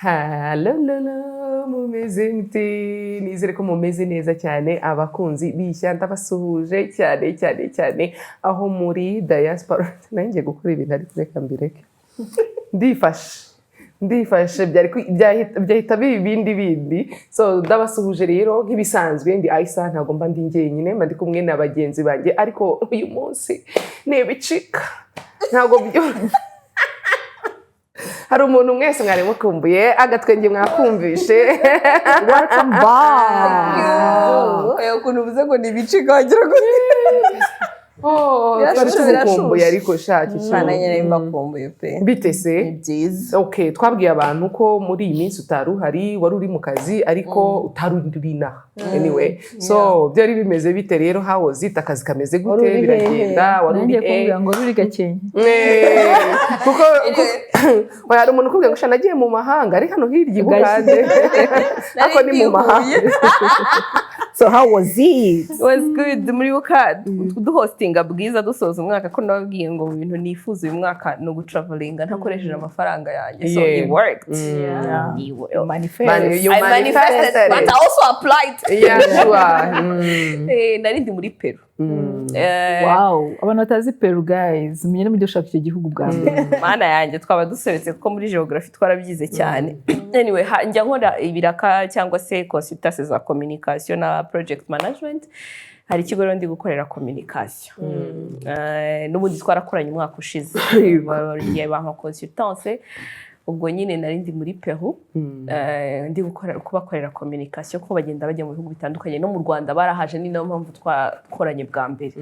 Hello, mumeze mute? Nizere ko mumeze neza cyane abakunzi b'ishya ndabasuhuje cyane aho muri diaspora. Nanjye gukora ibintu ariko reka mbireke. Ndifashe byahita ibindi bindi. So ndabasuhuje rero nk'ibisanzwe ndi Aisa, ntago mba ndi njyenyine, mba ndi kumwe na bagenzi banjye, ariko uyu munsi nebicika ntago byo. Hari umuntu mwese mwari mukumbuye, agatwenge mwakumvishe. Welcome back. Ukuntu uvuze ngo nibicika wagira ngo twari ariko shaki Mana nyine mbakumbuye pe. Bite se? Byiza. Okay, twabwiye abantu ko muri iyi minsi utaruhari, wari uri mu kazi ariko utarurina. Anyway, so byari bimeze bite rero? How was it? Akazi kameze gute? Biragenda? Wari uri kumbwira ngo ruri Gakenke. Kuko hari umuntu ukubwira ngo shana nagiye mu mahanga, ari hano hirya i Bugande. Ako ni mu mahanga. So how was it? It was good. Muri buka duhostinga bwiza dusoza umwaka, ko nababwiye ngo mu bintu nifuza uyu mwaka no gutravelinga ntakoresheje amafaranga yanjye. So it worked. Yeah. You manifest. You manifested, but I also applied. Yeah, sure. Nari ndi muri Peru. Wow, abantu batazi Peru guys, munyene mu dushaka icyo gihugu bwa mbere. Mana yanjye twaba dusebetse kuko muri geography twarabyize cyane. Anyway, njya nkora ibiraka cyangwa se consultancy za communication na project management. Hari ikigo rero ndi gukorera communication. N'ubundi twarakoranye umwaka ushize. Bagiye bampa consultancy. Ubwo nyine nari ndi muri Peru, ndi kubakorera communication ko bagenda bajya mu bihugu bitandukanye, no mu Rwanda barahaje, ni nayo mpamvu twakoranye bwa mbere.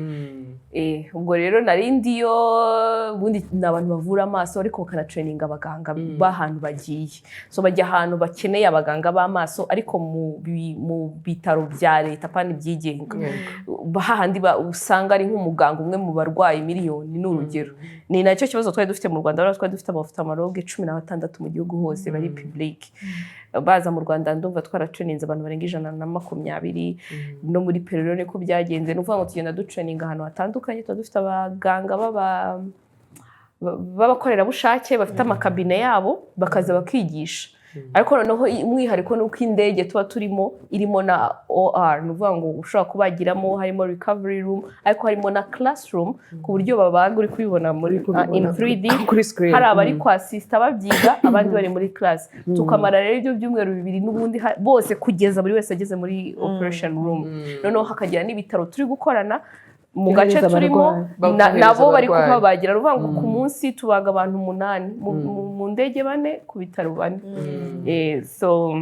Ubwo rero nari ndiyo, ubundi n'abantu bavura amaso ariko bakana training abaganga b'ahantu bagiye. So bajya ahantu bakeneye abaganga b'amaso ariko mu bitaro bya leta pani byigenga. Bahandi usanga ari nk'umuganga umwe mu barwayi miliyoni n'urugero. Ni nacyo kibazo twari dufite mu Rwanda, twari dufite abaftamologue 16 mu gihugu hose bari public. Baza mu Rwanda ndumva twaratraninze abantu barenga 120. No muri Peru rero niko byagenze, nuvuga ngo tugenda dutraininga ahantu hatandukanye, dufite abaganga babakorera bushake bafite amakabine yabo bakaza bakigisha. Ariko noneho umwihariko nuko indege tuba turimo irimo na OR, nuvuga ngo ushobora kubagiramo, harimo recovery room ariko harimo na classroom ku buryo babaga uri kubibona muri in 3D. Hari abari kwa assist babyiga, abandi bari muri class. Tukamara rero ibyo byumweru bibiri n'ubundi bose kugeza buri wese ageze muri operation room. Noneho hakagira n'ibitaro turi gukorana mu gace turimo nabo bari kubabagira. Ruvuga ngo ku munsi tubaga abantu 8 mu ndege 4 ku bitaro 4. So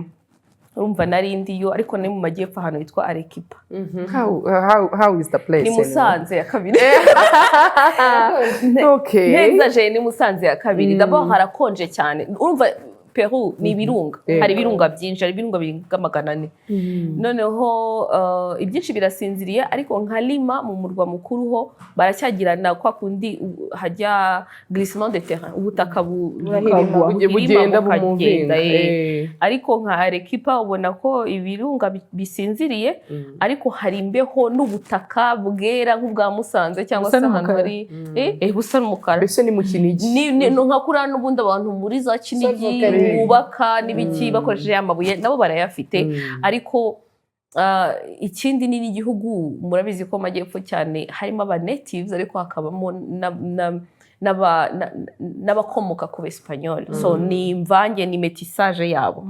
urumva nari ndiyo, ariko ni mu majyepfo ahantu hitwa Arequipa. How is the place? Ni Musanze ya kabiri. Okay. Neza ni Musanze ya kabiri. D'abord harakonje cyane. Urumva Peru ni ibirunga. Hari ibirunga byinshi, hari ibirunga birenga 400. Noneho ibyinshi birasinziriye, ariko nka Lima mu murwa mukuru ho baracyagirana kwa kundi hajya glissement de terrain, ubutaka bugenda bumuvenda. Ariko nka Arequipa ubona ko ibirunga bisinziriye, ariko hari imbeho n'ubutaka bwera nk'ubwa Musanze cyangwa se ahantu hari busa n'umukara. Bese ni mu Kinigi. Ni nka kuri n'ubundi abantu muri za Kinigi bubaka n'ibiki bakoresheje amabuye nabo barayafite. Ariko ikindi ni n'igihugu murabizi ko majyepfo cyane harimo aba natives, ariko hakabamo n'abakomoka ku Espanyol. So ni imvange, ni métissage yabo.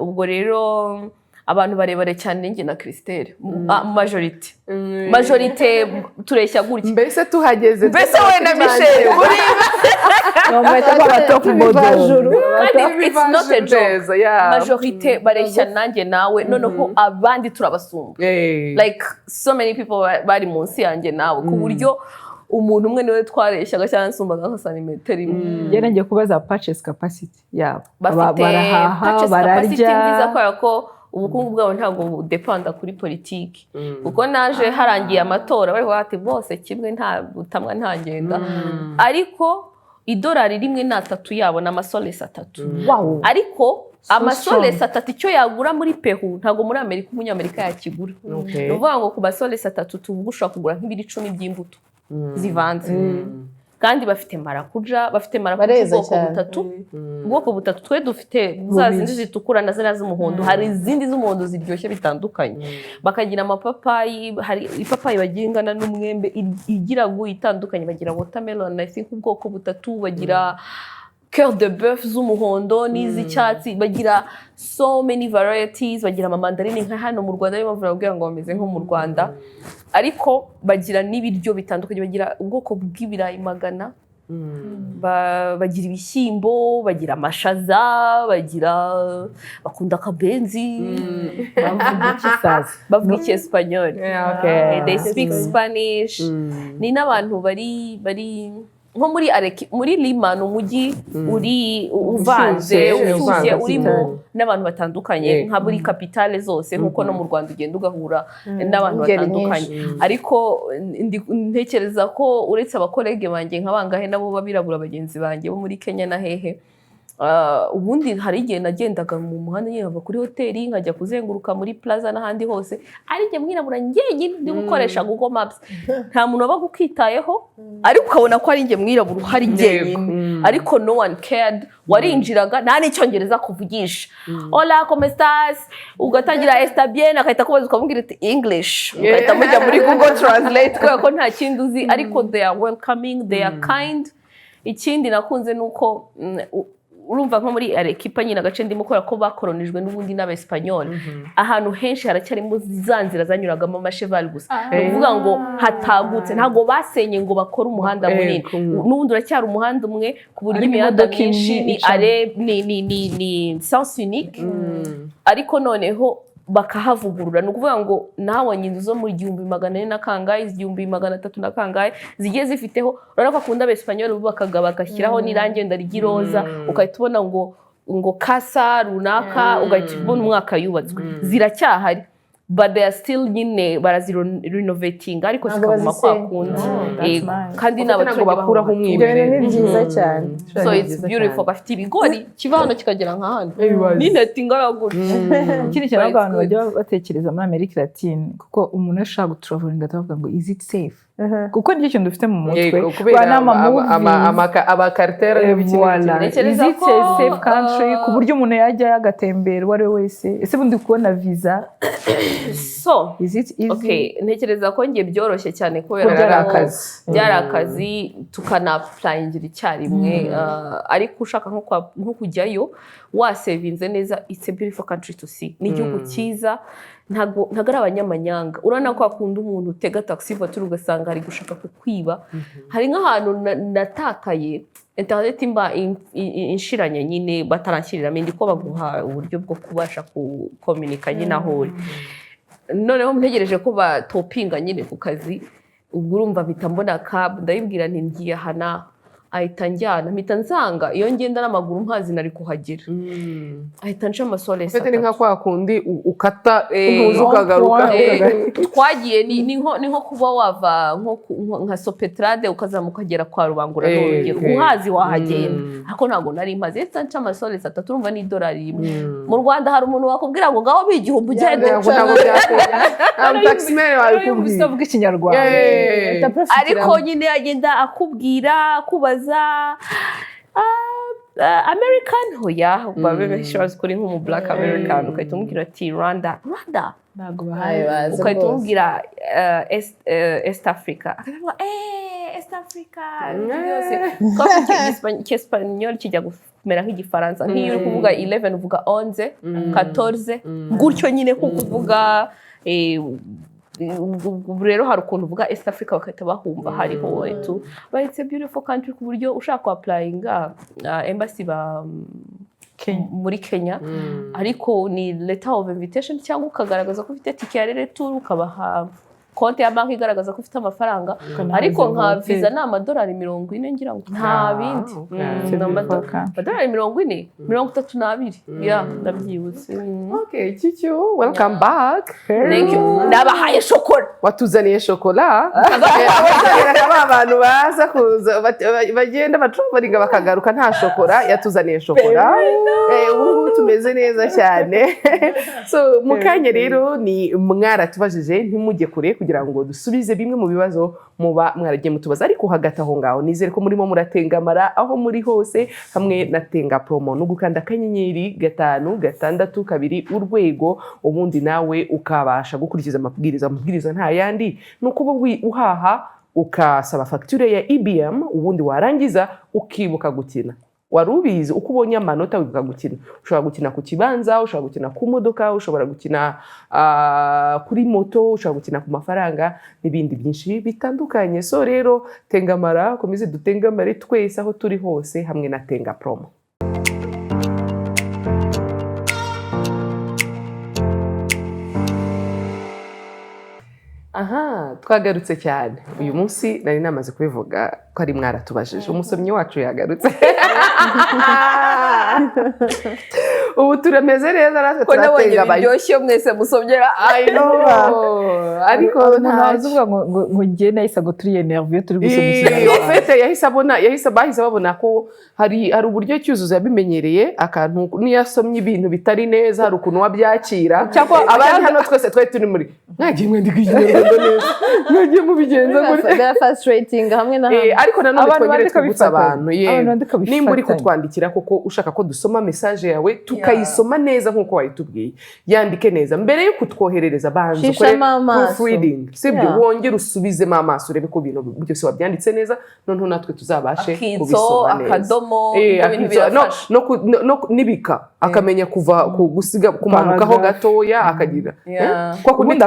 Ubwo rero abantu barebare cyane nge na Christelle majorité tureshya gutya. Mbese tuhageze. Mbese we na Michel kuri top model. It's not a joke. Majorité bareshya nanjye nawe, noneho abandi turabasumba. Like so many people bari munsi yanjye nawe ku buryo umuntu umwe niwe twareshyaga cyane nsumbaga nka santimetero imwe. Yarangiye kubaza purchase capacity yabo. Barahaha, bararya. Ko ubukungu bwabo ntabwo budepanda kuri politiki. Kuko naje harangiye amatora bari bati bose kimwe nta butamwa nta ngenda. Ariko idolari rimwe na 3 yabo na masolesi 3. Ariko amasolesi atatu icyo yagura muri Peru ntabwo muri Amerika umunyamerika yakigura. Ni ukuvuga ngo ku masolesi atatu tuvuga ushobora kugura nk'ibiro 10 by'imbuto zivanze. Kandi bafite marakuja ubwoko butatu twe dufite za zindi zitukura na zina z'umuhondo, hari izindi z'umuhondo ziryoshye bitandukanye. Bakagira amapapayi, hari ipapayi bagira ingana n'umwembe igira itandukanye, bagira watermelon I think ubwoko butatu, bagira cœur de bœuf z'umuhondo n'iz'icyatsi, bagira so many varieties, bagira amamandarine nka hano mu Rwanda niyo bavuga ngo bameze nko mu Rwanda, ariko bagira n'ibiryo bitandukanye, bagira ubwoko bw'ibirayi magana, bagira ibishyimbo, bagira amashaza, bakunda akabenzi, bavuga icyesipanyoli, they speak Spanish. Ni n'abantu bari nko muri Lima ni umujyi uri uvanze utuye urimo n'abantu batandukanye nka buri kapitale zose, nkuko no mu Rwanda ugenda ugahura n'abantu batandukanye. Ariko ntekereza ko uretse abakolege banjye nk'abangahe nabo babirabura bagenzi banjye bo muri Kenya na hehe, ubundi hari igihe nagendaga mu muhanda nkava kuri hoteli nkajya kuzenguruka muri plaza n'ahandi hose, ari njye mwirabura njyenyine ndi gukoresha Google Maps, nta muntu waba gukitayeho, ariko ukabona ko ari njye mwirabura uhari njyenyine, ariko no one cared. Warinjiraga nta n'icyongereza kuvugisha, hola como estás, ugatangira está bien, akahita kubaza ukamubwira ati English, ugahita mujya muri Google Translate kubera ko nta kindi uzi, ariko they are welcoming, they are kind. Ikindi nakunze nuko urumva nko muri Arequipa nyine agace ndimo kubera ko bakoronijwe n'ubundi n'Abespanyol, ahantu henshi haracyarimo za nzira zanyuragamo amasheval gusa, uvuga ngo hatagutse, ntago basenye ngo bakore umuhanda munini, n'ubundi uracyari umuhanda umwe ku buryo imihanda myinshi ni sens unique, ariko noneho bakahavugurura. Ni ukuvuga ngo nahabonye inzu zo muri 1400 na kangahe, 1300 na kangahe zigiye zifiteho, urabona ko akunda Abespanyol bubakaga bagashyiraho n'irangi ndari giroza, ukahita ubona ngo kasa runaka, ugahita ubona umwaka yubatswe. Ziracyahari, but they are still nyine barazirenovating, ariko zikaguma kwa kundi, kandi n'abaturage bakuraho umwimerere. Ni byiza cyane, so it's beautiful. Bafite ibigori kiva hano kikagera nka hano n'intete ingana gutya. Ikindi kintu abantu bajya batekereza muri Amerika Latine, kuko umuntu ashaka gutravelinga atavuga ngo is it safe, kuko nicyo kintu dufite mu mutwe abakaritera n'ibikindi. Is it a safe country ku buryo umuntu yajya agatembera uwo ari we wese? Ese bundi kubona visa so is it easy? Okay, ntekereza ko ngiye byoroshye cyane kubera byari akazi tukanaplayingira icyarimwe, ariko ushaka nko kujyayo wasevinze neza, it's a beautiful country to see. Ni igihugu cyiza, ntago ari abanyamanyanga. Urabona ko akunda umuntu utega taxi voiture ugasanga ari gushaka kukwiba. Hari nk'ahantu natakaye internet imba inshiranye nyine bataranshiriramo, ndi ko baguha uburyo bwo kubasha kukomunika nyine aho uri. Noneho ntegereje ko batopinga nyine ku kazi, ubwo urumva mpita mbona cab, ndayibwira nti ngiye hana, ahita njyana, mpita nsanga iyo ngenda n'amaguru mpazi nari kuhagera, ahita nca amasolesi atatu. Ni nka kwa kundi ukata uhuza ukagaruka. Twagiye ni nko kuba wava nka Sopetrade ukazamuka ukagera kwa Rubangura n'urugero, uhazi wahagenda, ariko ntabwo nari mpazi. Ahita nca amasolesi atatu, urumva ni $1. Mu Rwanda hari umuntu wakubwira ngo ngaho b'igihumbi ugende, ntabwo byakunda taximere wakubwira uvuga Ikinyarwanda, ariko nyine agenda akubwira kubaza American hoya babe bazi kuri nk'umu black American, ukahita umubwira ati Rwanda ntabwo bahaye baza, ukahita umubwira East Africa, akavuga East Africa yose, kuko Icyesipanyoli kijya kumera nk'Igifaransa, nk'iyo uri kuvuga 11 uvuga 11 14 gutyo nyine, kuko uvuga rero hari ukuntu uvuga East Africa bakahita bahumva hariho etu. But it's a beautiful country ku buryo ushaka applyinga embassy muri Kenya, ariko ni letter of invitation cyangwa ukagaragaza ko ufite tike ya retour, ukabaha konti ya banki igaragaza ko ufite amafaranga ariko nka visa ni amadolari 40 ngira ngo nta bindi amadolari 40 32 ya ndabyibutse. Okay, Chichu, welcome back. Thank you. Nabahaye shokora. Watuzaniye shokola. Abantu baza kuza bagenda batravelinga bakagaruka nta shokora, yatuzaniye shokora. Ubu tumeze neza cyane. So mukanya rero ni mwaratubajije ntimujye kure kugira ngo dusubize bimwe mu bibazo muba mwaragiye mutubaza, ariko hagati aho ngaho nizere ko murimo muratengamara aho muri hose hamwe na Tenga Promo no gukanda akanyenyeri 562 urwego, ubundi nawe ukabasha gukurikiza amabwiriza nta yandi nuko uhaha ukasaba facture ya IBM, ubundi warangiza ukibuka gukina. Warubizi uko ubonye amanota wibuka gukina. Ushobora gukina ku kibanza, ushobora gukina ku modoka, ushobora gukina kuri moto, ushobora gukina ku mafaranga n'ibindi byinshi bitandukanye. So rero tengamara, komeze dutengamare twese aho turi hose hamwe na Tenga Promo. Aha, twagarutse cyane. Uyu munsi nari namaze kubivuga ko ari mwaratubajije. Umusomyi wacu yagarutse. Ubu turameze neza natwe turatenga bayo. Biryoshye mwese musomyera. I know. Ariko ntazuvuga ngo ngiye nahise ngo turi nerveux turi gusomera. Fete yahise babona ko hari uburyo cyuzuzo yabimenyereye akantu niyasomye ibintu bitari neza hari ukuntu wabyakira. Abandi hano twese twari turi muri mwagiye mwandika ikinyarwanda neza. Mwagiye mubigenza muri frustrating hamwe na hamwe. Ariko nanone twongere twibutsa abantu nimba uri kutwandikira koko ushaka ko dusoma message yawe tukayisoma neza nkuko wayitubwiye, yandike neza mbere yo kutwoherereza banze ukore proofreading, sibyo wongere usubizemo amaso urebe ko ibintu byose wabyanditse neza, noneho natwe tuzabashe kubisoma neza. Akadomo ibintu birafasha no nibika akamenya kuva gusiga kumanukaho gatoya akagira kwa kundi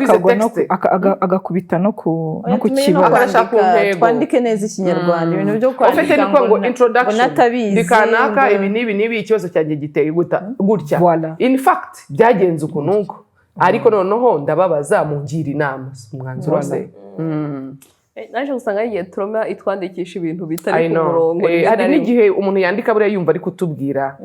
agakubita no ku kibazo twandike neza ikinyarwanda ibintu byo kwandika ngo introduction bikanaka ibi nibi ikibazo cyanjye giteye gutya in fact byagenze uko nuko, ariko noneho ndababaza mungira inama umwanzuro se. Naje gusanga igihe Troma itwandikisha ibintu bitari ku murongo. Hari n'igihe umuntu yandika buriya yumva ari kutubwira.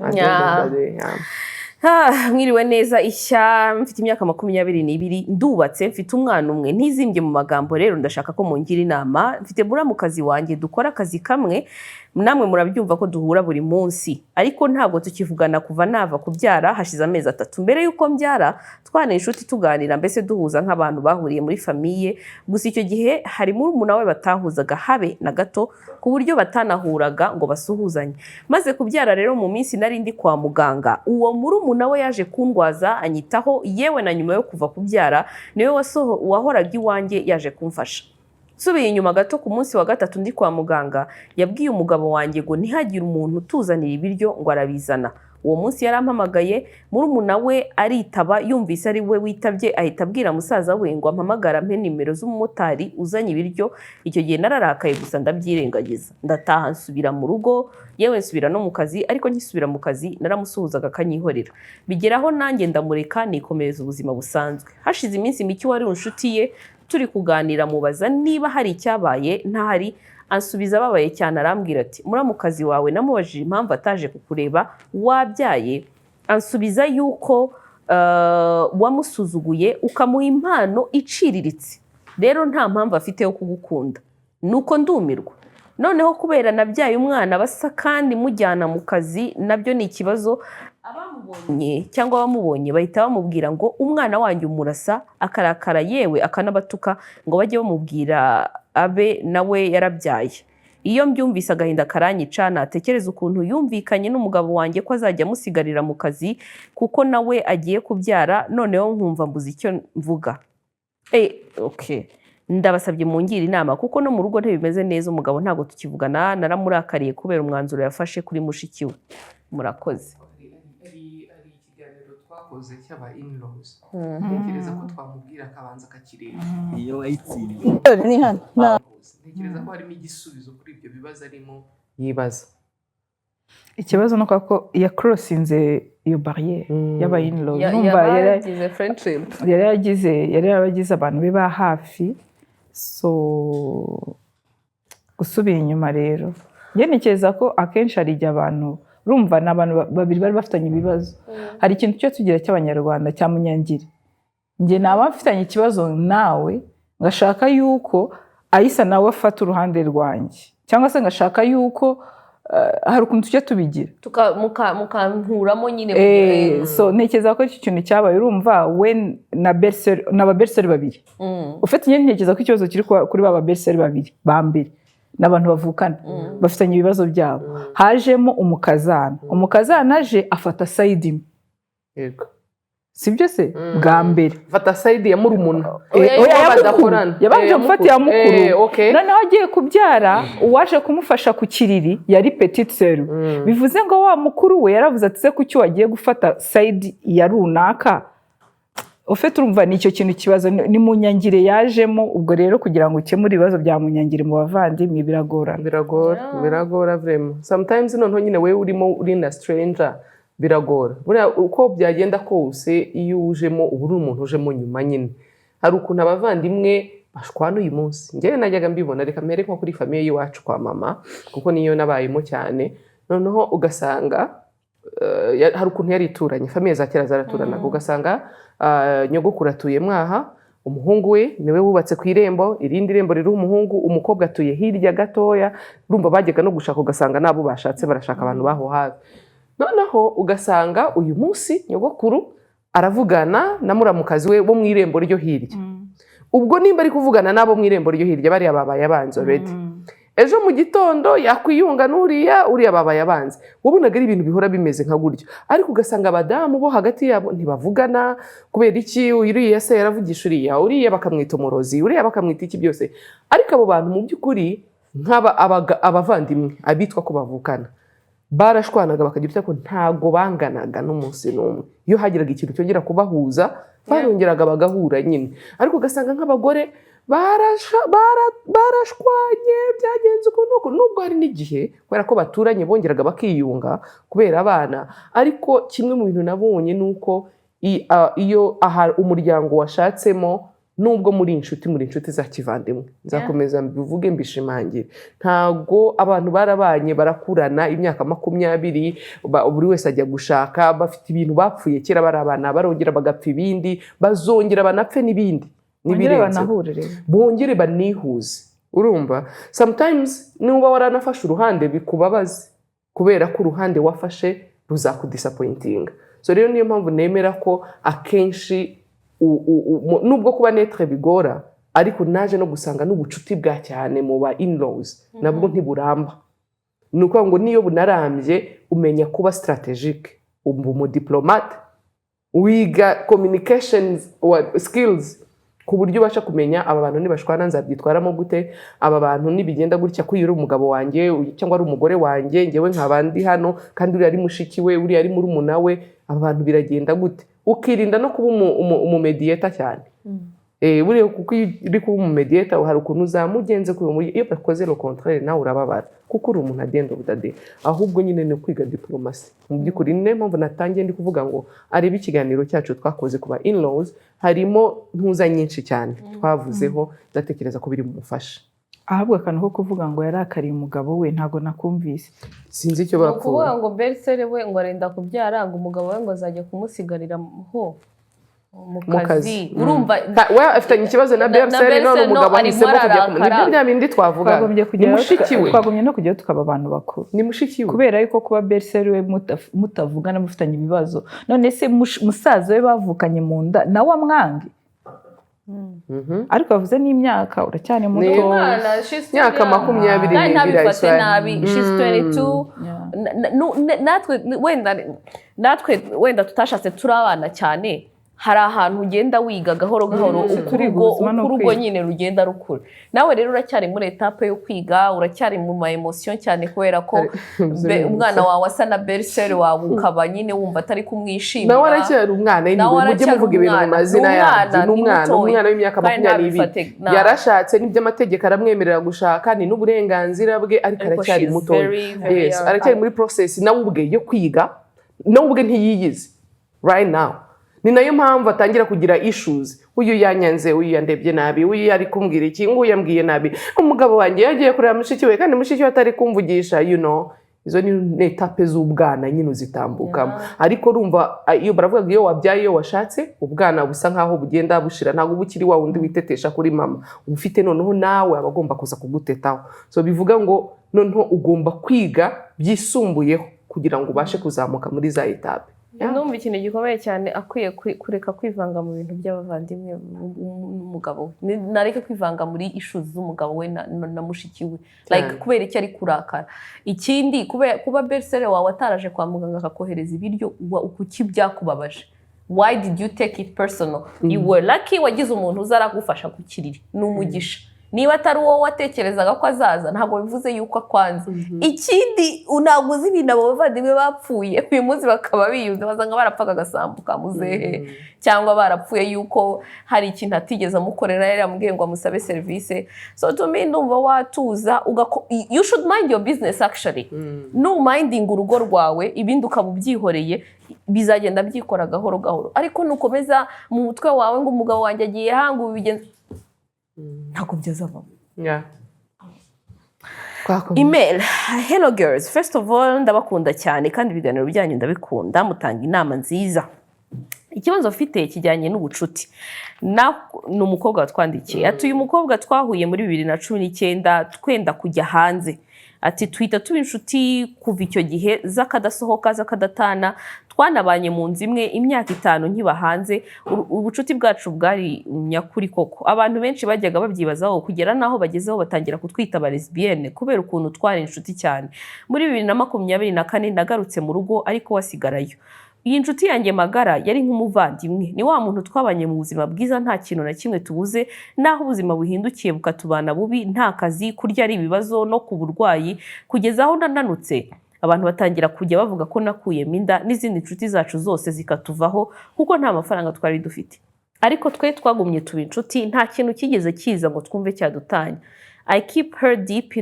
Mwiriwe neza ishya, mfite imyaka 22, ndubatse, mfite umwana umwe, ntizimbye mu magambo rero ndashaka ko mungira inama. Mfite buramukazi wanjye dukora akazi kamwe, namwe murabyumva ko duhura buri munsi, ariko ntabwo tukivugana kuva nava kubyara hashize amezi 3. Mbere yuko mbyara twana inshuti tuganira, mbese duhuza nk'abantu bahuriye muri famiye, gusa icyo gihe hari murumuna we batahuzaga habe na gato ku buryo batanahuraga ngo basuhuzanye. Maze kubyara rero mu minsi nari ndi kwa muganga, uwo murumuna we yaje kundwaza anyitaho, yewe na nyuma yo kuva kubyara niwe wahoraga iwanjye yaje kumfasha. Subiye inyuma gato ku munsi wa 3 ndi kwa muganga, yabwiye umugabo wanjye ngo ntihagire umuntu utuzanira ibiryo ngo arabizana. Uwo munsi yarampamagaye, murumuna we aritaba, yumvise ari we witabye, ahita abwira musaza we ngo ampamagara mpe nimero z'umumotari uzanye ibiryo. Icyo gihe nararakaye gusa ndabyirengagiza, ndataha nsubira mu rugo, yewe nsubira no mu kazi, ariko nkisubira mu kazi naramusuhuzaga akanyihorera. Bigeraho nanjye ndamureka nikomereza ubuzima busanzwe. Hashize iminsi mike wari inshuti ye turi kuganira mubaza niba hari icyabaye, ntahari. Ansubiza ababaye cyane arambwira ati muramukazi wawe namubajije impamvu ataje kukureba wabyaye, ansubiza yuko wamusuzuguye ukamuha impano iciriritse, rero nta mpamvu afite yo kugukunda. Nuko ndumirwa, noneho kubera nabyaye umwana basa kandi mujyana mu kazi nabyo ni ikibazo. Abamubonye cyangwa abamubonye bahita bamubwira ngo umwana wanjye umurasa, akarakara yewe akanabatuka ngo bajye bamubwira abe nawe yarabyaye. Iyo mbyumvise agahinda karanyica, natekereza ukuntu yumvikanye n'umugabo wanjye ko azajya amusigarira mu kazi kuko nawe agiye kubyara, noneho nkumva mbuze icyo mvuga. Okay, ndabasabye mungira inama kuko no mu rugo ntibimeze neza, umugabo ntago tukivugana, naramurakariye kubera umwanzuro yafashe kuri mushiki we. Murakoze. Twakoze cyaba in-laws. Ntekereza ko twamubwira akabanza akakireba. Iyo wayitsinze. Ni hano. Ntekereza ko harimo igisubizo kuri ibyo bibazo arimo yibaza. Ikibazo no ko ya crossinze iyo barriere y'aba in-laws. Numva yaragize friendship. Yari yabagize abantu be ba hafi so gusubira inyuma rero njye ntekereza ko akenshi hari igihe abantu urumva ni abantu babiri bari bafitanye ibibazo hari ikintu cyo tugira cy'abanyarwanda cya munyangire njye naba mfitanye ikibazo nawe ngashaka yuko Aisa nawe afata uruhande rwanjye cyangwa se ngashaka yuko hari ukuntu tujya tubigira mukanturamo nyine so ntekereza ko iki kintu cyabaye urumva we na berseri babiri ufite nyine ntekereza ko ikibazo kiri kuri ba berseri babiri ba mbere n'abantu bavukana bafitanye ibibazo byabo hajemo umukazana aje afata side imwe yego sibyo se bwa mbere fata side ya murumuna yabanje gufata ya mukuru noneho agiye kubyara uwaje kumufasha ku kiriri yari petite sœur bivuze ngo wa mukuru we yaravuze ati se kuki wagiye gufata side ya runaka ufite urumva ni icyo kintu kibazo ni munyangire yajemo ubwo rero kugira ngo ukemure ibibazo bya munyangire mu bavandimwe biragora vraiment sometimes noneho nyine wewe urimo uri na stranger biragora buriya uko byagenda kose iyo ujemo ubu uri umuntu ujemo nyuma nyine hari ukuntu abavandimwe bashwana uyu munsi njyewe najyaga mbibona reka mbere nko kuri famiye y'iwacu kwa mama kuko niyo nabayemo cyane noneho ugasanga hari ukuntu yari ituranye famiye za kera zaraturanaga ugasanga nyogokuru atuye mwaha umuhungu we niwe wubatse ku irembo irindi rembo riri umuhungu umukobwa atuye hirya gatoya urumva bajyaga no gushaka ugasanga nabo bashatse barashaka abantu baho hafi noneho ugasanga uyu munsi nyogokuru aravugana na muramukazi we bo mu irembo ryo hirya ubwo nimba ari kuvugana nabo mu irembo ryo hirya bariya babaye abanzi already ejo mu gitondo yakwiyunga uriya babaye abanzi wabonaga ari ibintu bihora bimeze nka gutyo ariko ugasanga abadamu bo hagati yabo ntibavugana kubera iki uriya se yaravugisha uriya bakamwita umurozi uriya bakamwita iki byose ariko abo bantu mu by'ukuri abavandimwe abitwa ko bavukana barashwanaga bakagira ko ntago banganaga n'umunsi n'umwe iyo hagiraga ikintu cyongera kubahuza barongeraga bagahura nyine ariko ugasanga nk'abagore barashwanye byagenze uko nubwo hari n'igihe kubera ko baturanye bongeraga bakiyunga kubera abana ariko kimwe mu bintu nabonye ni uko iyo umuryango washatsemo nubwo muri inshuti za kivandimwe nzakomeza mbivuge mbishimangire ntago abantu barabanye barakurana imyaka 20 buri wese ajya gushaka bafite ibintu bapfuye kera barabana barongera bagapfa ibindi bazongera banapfe n'ibindi bongere banihuze urumva sometimes nuba waranafashe uruhande bikubabaze kubera ko uruhande wafashe ruzakudisappointinga so rero niyo mpamvu nemera ko akenshi nubwo kuba netre bigora ariko naje no gusanga n'ubucuti bwa cyane mu ba in-laws nabwo ntiburamba nuko ngo niyo bunarambye umenya kuba strategic mu diplomate wiga communication skills ku buryo ubasha kumenya aba bantu nibashwana nzabyitwaramo gute aba bantu nibigenda gutya ko yuri umugabo wanjye cyangwa ari umugore wanjye ngewe nkabandi hano kandi uri ari mushiki we uri ari murumuna we aba bantu biragenda gute ukirinda no kuba umumediator cyane buriya kuko uri kuba umumediator hari ukuntu uzamugenze iyo bakoze le contraire nawe urababara kuko uri umuntu agenda budade ahubwo nyine ni kwiga diplomasi mu by'ukuri niyo mpamvu natangiye ndi kuvuga ngo arebe ikiganiro cyacu twakoze kuba in-laws harimo ntuza nyinshi cyane twavuzeho ndatekereza ko biri mumufasha ahabwa akantu ko kuvuga ngo yarakariye umugabo we ntago nakumvise sinzi icyo bapfuye kuvuga ngo berseri we ngo arenda kubyara ngo umugabo we ngo azajya kumusigarira ho mu kazi urumva we afitanye ikibazo na berseri none umugabo ahisemo kujya nibyo bya bindi twavuga ni mushiki we twagumye no kujya tukaba abantu bakuru ni mushiki we kubera yuko kuba berseri we mutavugana mufitanye ibibazo none se musaza we bavukanye mu nda nawe amwange ariko bavuze n'imyaka uracyane muto imyaka 20 ntabifate nabi she's 22 natwe wenda tutashatse turabana cyane hari ahantu ugenda wiga gahoro gahoro urugo nyine rugenda rukura nawe rero uracyari muri etape yo kwiga uracyari mu ma emotion cyane kubera ko umwana wawe asa na berseri wawe ukaba nyine wumva atari kumwishimira nawe aracyari umwana mujye muvuga ibintu mu mazina yanjye n'umwana w'imyaka 20 yarashatse n'iby'amategeko aramwemerera gushaka ni n'uburenganzira bwe ariko aracyari muto aracyari muri process nawe ubwe yo kwiga nawe ubwe ntiyiyize right now ni nayo mpamvu atangira kugira issues. Uyu yanyanze, uyu yandebye nabi, uyu yari kumbwira iki, nguyu yambwiye nabi, umugabo wanjye yagiye kureba mushiki we kandi mushiki we atari kumvugisha, izo ni etape z'ubwana nyine uzitambukamo. Ariko urumva iyo baravuga iyo wabyaye iyo washatse ubwana busa nkaho bugenda bushira, ntabwo bukiri wa wundi witetesha kuri mama, ufite noneho nawe abagomba kuza kugutetaho. So bivuga ngo noneho ugomba kwiga byisumbuyeho kugira ngo ubashe kuzamuka muri za etape. Ndumva ikintu gikomeye cyane akwiye kureka kwivanga mu bintu by'abavandimwe n'umugabo we, nareke kwivanga muri issues z'umugabo we na mushiki we, like kubera icyo ari kurakara. Ikindi kuba bersere wawe ataraje kwa muganga akakohereza ibiryo kuki byakubabaje, why did you take it personal? You were lucky wagize umuntu uzaragufasha gukirira, n'umugisha. Niba atari uwo watekerezaga ko azaza ntabwo bivuze yuko akwanze. Ikindi unaguze ibintu abo bavandimwe bapfuye uyu munsi bakaba biyunze bazanga barapfaga agasambuka muzehe, cyangwa barapfuye yuko hari ikintu atigeze amukorera yari amubwiye ngo amusabe service. So to me ndumva watuza you should mind your business actually. No minding urugo rwawe ibindi ukabubyihoreye bizagenda byikora gahoro gahoro, ariko nukomeza mu mutwe wawe ngo umugabo wanjye agiye hanga ubigenza ntabwo byazavamo. Email. Hello girls, first of all ndabakunda cyane kandi ibiganiro byanyu ndabikunda, mutanga inama nziza. Ikibazo afite kijyanye n'ubucuti. Ni umukobwa watwandikiye ati uyu mukobwa twahuye muri 2019 twenda kujya hanze. Ati twita tuba inshuti kuva icyo gihe zakadasohoka zakadatana, twanabanye mu nzu imwe imyaka 5 nkiba hanze. Ubucuti bwacu bwari nyakuri koko, abantu benshi bajyaga babyibazaho kugera naho bagezeho batangira kutwita ba lesbienne kubera ukuntu twari inshuti cyane. Muri 2024 nagarutse mu rugo ariko wasigarayo. Iyi nshuti yanjye magara yari nk'umuvandimwe, ni wa muntu twabanye mu buzima bwiza nta kintu na kimwe tubuze, naho ubuzima buhindukiye bukatubana bubi, nta kazi, kurya ari ibibazo no ku burwayi, kugeza aho nananutse abantu batangira kujya bavuga ko nakuyemo inda n'izindi nshuti zacu zose zikatuvaho kuko nta mafaranga twari dufite. Ariko twe twagumye tuba inshuti, nta kintu kigeze kiza ngo twumve cyadutanya. I keep her deep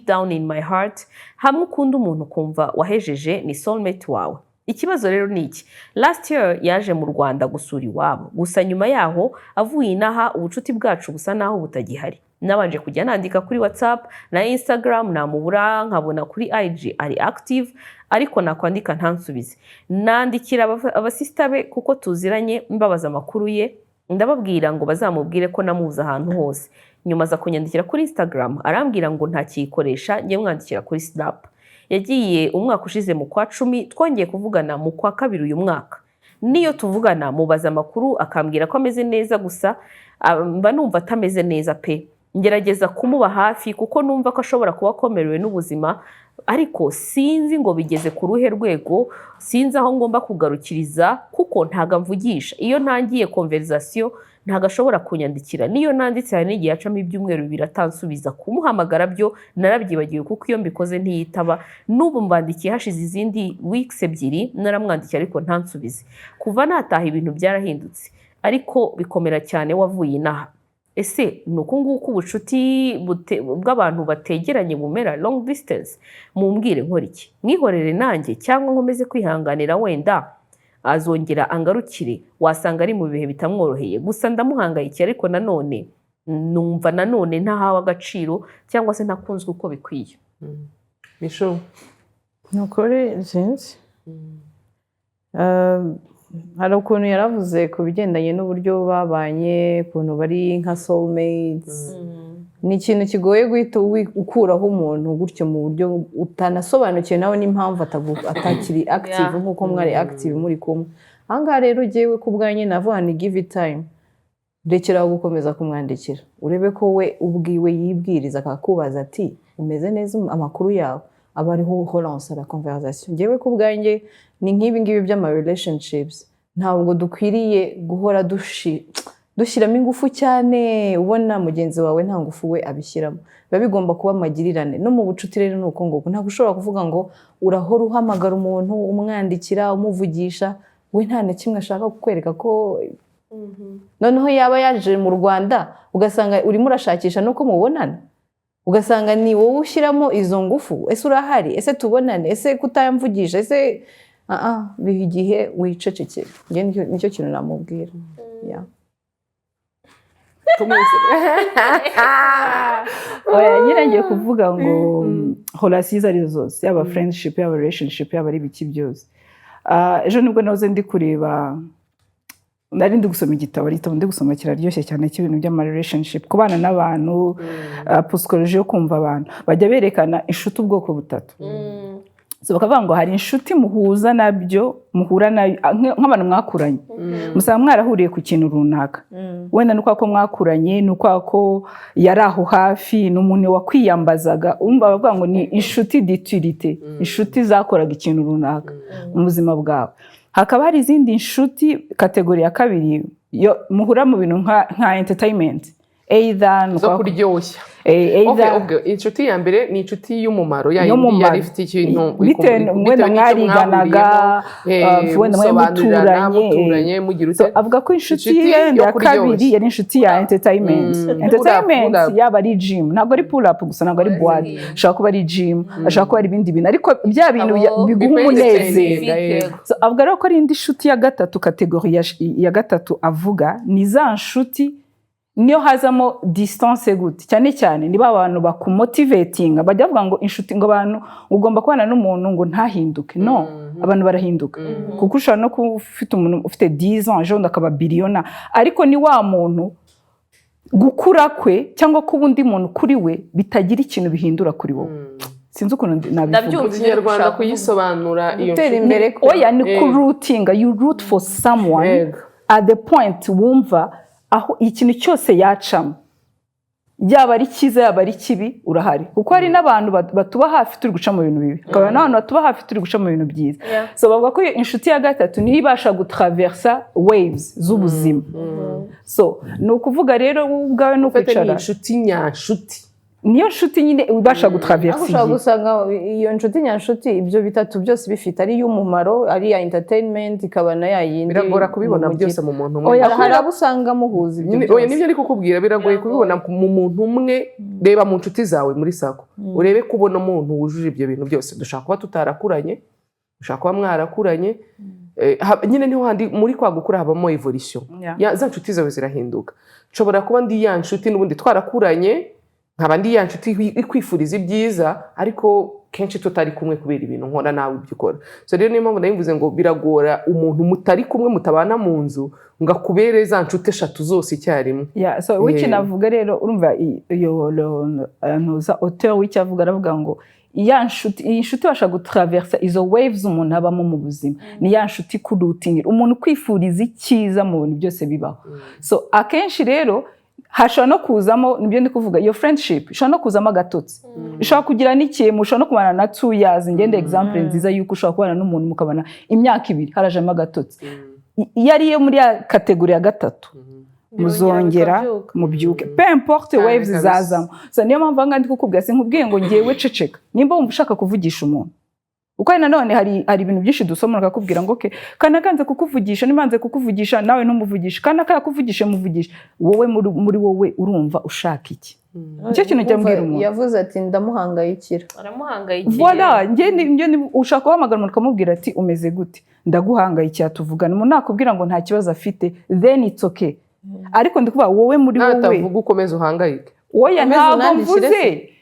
down in my heart. Hamwe ukunda umuntu kumva wahejeje ni soulmate wawe. Ikibazo rero ni iki? Last year yaje mu Rwanda gusura iwabo, gusa nyuma yaho avuye inaha ubucuti bwacu busa naho butagihari. Nabanje kujya nandika kuri WhatsApp na Instagram namubura, nkabona kuri IG ari active ariko nakwandika ntansubize. Nandikira abasista be kuko tuziranye mbabaza amakuru ye, ndababwira ngo bazamubwire ko namuza ahantu hose. Nyuma za kunyandikira kuri Instagram arambwira ngo ntakiyikoresha, njye mwandikira kuri Snap. Yagiye umwaka ushize mu kwa 10, twongeye kuvugana mu kwa 2 uyu mwaka. Niyo tuvugana mubaza amakuru akambwira ko ameze neza, gusa mba numva atameze neza pe. Ngerageza kumuba hafi kuko numva ko ashobora kuba akomerewe n'ubuzima, ariko sinzi ngo bigeze ku ruhe rwego, sinzi aho ngomba kugarukiriza kuko ntaga mvugisha. Iyo ntangiye conversation ntaga ashobora kunyandikira, niyo nanditse hari n'igihe acamo ibyumweru 2 atansubiza. Kumuhamagara byo narabyibagiwe kuko iyo mbikoze ntiyitaba. N'ubu mbandikiye hashize izindi weeks 2 naramwandikiye ariko ntansubize. Kuva nataha ibintu byarahindutse, ariko bikomera cyane wavuye inaha. Ese nuko nguko ubucuti bw'abantu bategeranye bumera long distance? Mumbwire nkora iki? Mwihorere nanjye cyangwa nkomeze kwihanganira wenda azongera angarukire, wasanga ari mu bihe bitamworoheye. Gusa ndamuhangayikiye ariko nanone numva nanone ntahawe agaciro cyangwa se ntakunzwe uko bikwiye. Misho nukore sinzi. Hari ukuntu yaravuze ku bigendanye n'uburyo babanye, ukuntu bari nka soulmates. Ni ikintu kigoye guhita ukuraho umuntu gutyo mu buryo utanasobanukiwe nawe n'impamvu atakiri active nk'uko mwari active muri kumwe. Ahangaha rero ugiyewe ku bwanjye navuga ni give it time. Rekeraho gukomeza kumwandikira, urebe ko we ubwiwe yibwiriza akakubaza ati umeze neza, amakuru yawe aba ariho relance la conversation. Ngewe ku bwanjye ni nk'ibi ngibi by'ama relationships, ntabwo dukwiriye guhora dushyiramo ingufu cyane ubona mugenzi wawe nta ngufu we abishyiramo. Biba bigomba kuba amagirirane. No mu bucuti rero nuko nguko, ntabwo ushobora kuvuga ngo urahora uhamagara umuntu umwandikira umuvugisha we nta na kimwe ashaka kukwereka ko noneho yaba yaje mu Rwanda ugasanga urimo urashakisha nuko mubonana, ugasanga ni wowe ushyiramo izo ngufu. Ese urahari? Ese tubonane? Ese kutayamvugisha? Ese biha igihe wicecekera. Nicyo kintu namubwira. nyine ngiye kuvuga ngo relation izo ari zo zose, yaba friendship, yaba relationship, yaba ari ibiki byose. Ejo nibwo nahoze ndi kureba, nari ndi gusoma igitabo ndi gusoma kiraryoshye cyane cy'ibintu by'ama relationship, kubana n'abantu, psychology yo kumva abantu. Bajya berekana inshuti ubwoko butatu. So bakavuga ngo hari inshuti muhuza nabyo, muhura nayo nk'abantu mwakuranye. Musaba mwarahuriye ku kintu runaka. Wenda nuko ako mwakuranye, nuko ako yari aho hafi, n'umuntu wakwiyambazaga. Umva bavuga ngo ni inshuti d'utilité, inshuti zakoraga ikintu runaka mu buzima bwawe. Hakaba hari izindi inshuti, kategori ya kabiri, muhura mu bintu nka entertainment. Zo kuryoshya. Inshuti ya mbere ni inshuti y'umumaro, yayindi yari ifite ikintu bitewe mwariganaga, wenda muturanye. Avuga ko inshuti ya kabiri yari inshuti ya entertainment. Entertainment yaba ari gym, ntabwo ari pull up gusa, ntabwo ari boîte, ashaka kuba ari gym, ashaka kuba ari ibindi bintu, ariko bya bintu biguha umunezero. Avuga rero ko ari indi inshuti ya gatatu, kategori ya gatatu avuga ni za nshuti niyo hazamo distance gute, cyane cyane niba abantu bakumotivatinga. Bajya bavuga ngo inshuti, ngo abantu ugomba kubana n'umuntu ngo ntahinduke. No, abantu barahinduka. Kuko ushobora no kuba ufite umuntu ufite 10 ans, ejo ndakaba billionaire, ariko ni wa muntu gukura kwe cyangwa kuba undi muntu kuri we bitagira ikintu bihindura kuri wowe. Sinzi ukuntu nabivuga mu Kinyarwanda kuyisobanura iyo gutera imbere. Oya, ni kurutinga, you root for someone at the point wumva aho ikintu cyose yacamo, yaba ari cyiza yaba ari kibi, urahari. Kuko hari n'abantu batuba hafi turi guca mu bintu bibi, hakaba n'abantu batuba hafi turi guca mu bintu byiza. So bavuga ko inshuti ya gatatu niyo ibasha gutraversa waves z'ubuzima. So ni ukuvuga rero ubwawe no kwicara, ni inshuti nyanshuti, niyo nshuti nyine ubasha gutraversa. Ushobora gusanga iyo nshuti nyanshuti ibyo bitatu byose bifite ari y'umumaro, ari ya entertainment, ikaba na ya yindi. Biragora kubibona byose mu muntu umwe. Hari abo usanga muhuza ibyo byose. Oya, nibyo ari kukubwira, biragoye kubibona mu muntu umwe. Reba mu nshuti zawe muri sako, urebe kubona umuntu wujuje ibyo bintu byose. Dushaka kuba tutarakuranye, dushaka kuba mwarakuranye. Nyine niho handi muri kwa gukura habamo evolution. Za nshuti zawe zirahinduka. Nshobora kuba ndi ya nshuti n'ubundi twarakuranye, nkaba ndi ya nshuti ikwifuriza ibyiza, ariko kenshi tutari kumwe kubera ibintu nkora nawe ibyo ukora. So rero niyo mpamvu nabivuze ngo biragora umuntu mutari kumwe, mutabana mu nzu, ngo akubere za nshuti eshatu zose icyarimwe. So wiki navuga rero, urumva iyo noza auteur wiki avuga, aravuga ngo ya nshuti, iyi nshuti basha gutraversa izo waves umuntu abamo mu buzima. Ni ya nshuti kurutingira, umuntu kwifuriza icyiza mu bintu byose bibaho. So akenshi rero hashobora no kuzamo, nibyo ndi kuvuga, iyo friendship ishobora no kuzamo agatotsi. Ishobora kugira n'ikintu, ushobora no kubana na 2 years. Ngende example nziza yuko ushobora kubana n'umuntu mukabana imyaka 2 harajemo agatotsi. Iyo ari yo muri ya kategori ya gatatu, muzongera mubyuke, peu importe waves zazamo. So niyo mpamvu ngandi kukubwira, sinkubwiye ngo ngiyewe ceceka nimba wumva ushaka kuvugisha umuntu. Uko nanone hari ibintu byinshi dusoma nakakubwira ngo okay, kana kanze kukuvugisha, nimanze kukuvugisha nawe ntumuvugisha, kana kakuvugisha muvugisha, wowe muri wowe urumva ushaka iki? Nicyo kintu cyambwira umuntu. Yavuze ati ndamuhangayikira. Aramuhangayikira. Voilà, nge ushaka guhamagara umuntu ukamubwira ati umeze gute? Ndaguhangayikira, tuvugana. Umuntu nakubwira ngo nta kibazo afite, then it's okay. Ariko ndikuvuga wowe muri wowe. Natavuga ukomeza uhangayike. Oya,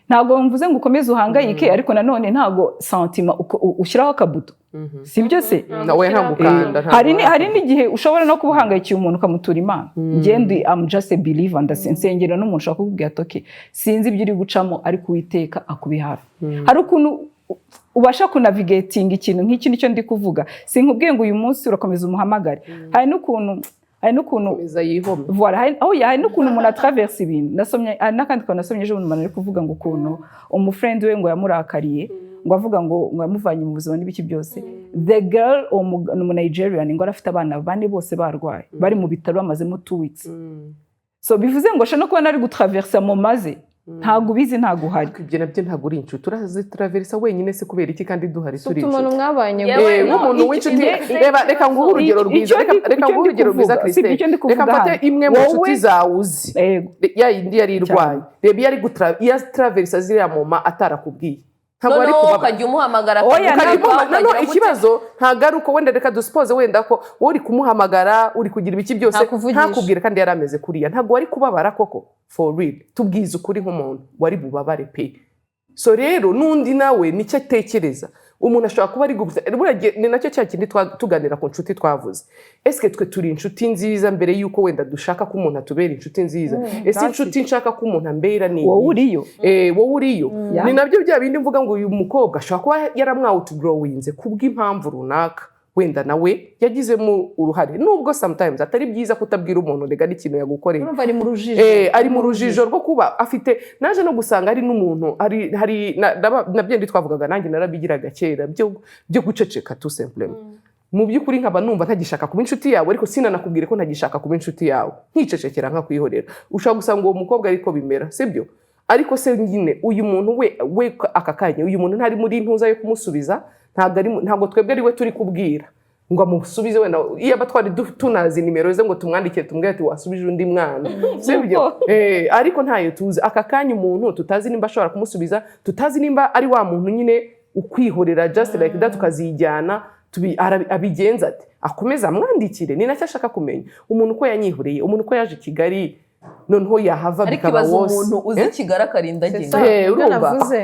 ntabwo mvuze ngo ukomeze uhangayike, ariko nanone ntago sentima ushyiraho akabuto. Sibyo se? Nawe ntagukanda. Hari n'igihe ushobora no kubuhangayikiye umuntu ukamutura Imana. Ngende I'm just a believer, ndasengera n'umuntu ushaka kukubwira ati sinzi ibyo uri gucamo, ariko Uwiteka akubi hafi. Hari ukuntu ubasha kunavigating ikintu nk'iki nicyo ndi kuvuga. Sinkubwiye ngo uyu munsi urakomeza umuhamagare. Hari n'ukuntu voilà, hari n'ukuntu umuntu atraverse ibintu. Nasomye n'akandi ko nasomye ejo umuntu ari kuvuga ngo ukuntu umufriend we ngo yamurakariye, ngo avuga ngo yamuvanye mu buzima n'ibiki byose. The girl mu Nigerian ngo arafite abana 4 bose barwaye, bari mu bitaro bamazemo 2 weeks. So bivuze ngo ashaka no kuba nari gutraversa mu maze, ntago bizi ntago hari. Ibyo nabyo ntago uri inshuti, urazitraversa wenyine se kubera iki kandi duhari turi inshuti. Umuntu mwabanye nk'umuntu w'inshuti. Reka nguhe urugero rwiza, reka nguhe urugero rwiza Christine. Reka mfate imwe mu nshuti zawe uzi, ya yindi yari irwaye. Reba yari gutraversa ziriya moma atarakubwiye. ntabwo ari kubabara ukajya umuhamagara no ikibazo ntabwo ari uko wenda reka dusipoze wenda ko wowe uri kumuhamagara uri kugira ibiki byose ntakubwire kandi yari ameze kuriya ntabwo wari kubabara koko for real tubwize ukuri nk'umuntu wari bubabare pe so rero n'undi nawe nicyo atekereza umuntu ashobora kuba ari gusa ni nacyo cya kindi tuganira ku nshuti twavuze eske twe turi inshuti nziza mbere yuko wenda dushaka ko umuntu atubera inshuti nziza ese inshuti nshaka ko umuntu ambera ni wowe uriyo wowe uriyo ni nabyo bya bindi mvuga ngo uyu mukobwa ashobora kuba yaramwawutgrowinze kubw'impamvu runaka wenda nawe yagizemo uruhare nubwo sometimes atari byiza kutabwira umuntu rega n'ikintu yagukoreye ari mu rujijo rwo kuba afite naje no gusanga ari n'umuntu hari nabyo ndi twavugaga nanjye narabigiraga kera byo guceceka tout simplement mu by'ukuri nkaba numva ntagishaka kuba inshuti yawe ariko sinanakubwire ko ntagishaka kuba inshuti yawe nkicecekera nkakwihorera ushobora gusanga uwo mukobwa ariko bimera sibyo ariko se nyine uyu muntu we aka kanya uyu muntu ntari muri ntuza yo kumusubiza ntabwo twebwe ari we turi kubwira ngo amusubize wenda iyo abatwari tunazi nimero ze ngo tumwandikire tumubwire ati wasubije undi mwana sibyo ariko ntayo tuzi aka kanya umuntu tutazi nimba ashobora kumusubiza tutazi nimba ari wa muntu nyine ukwihorera just like that tukazijyana abigenza ati akomeza amwandikire ni nacyo ashaka kumenya umuntu uko yanyihoreye umuntu uko yaje Kigali noneho yahava bikaba wose umuntu uzi Kigali akarinda agenda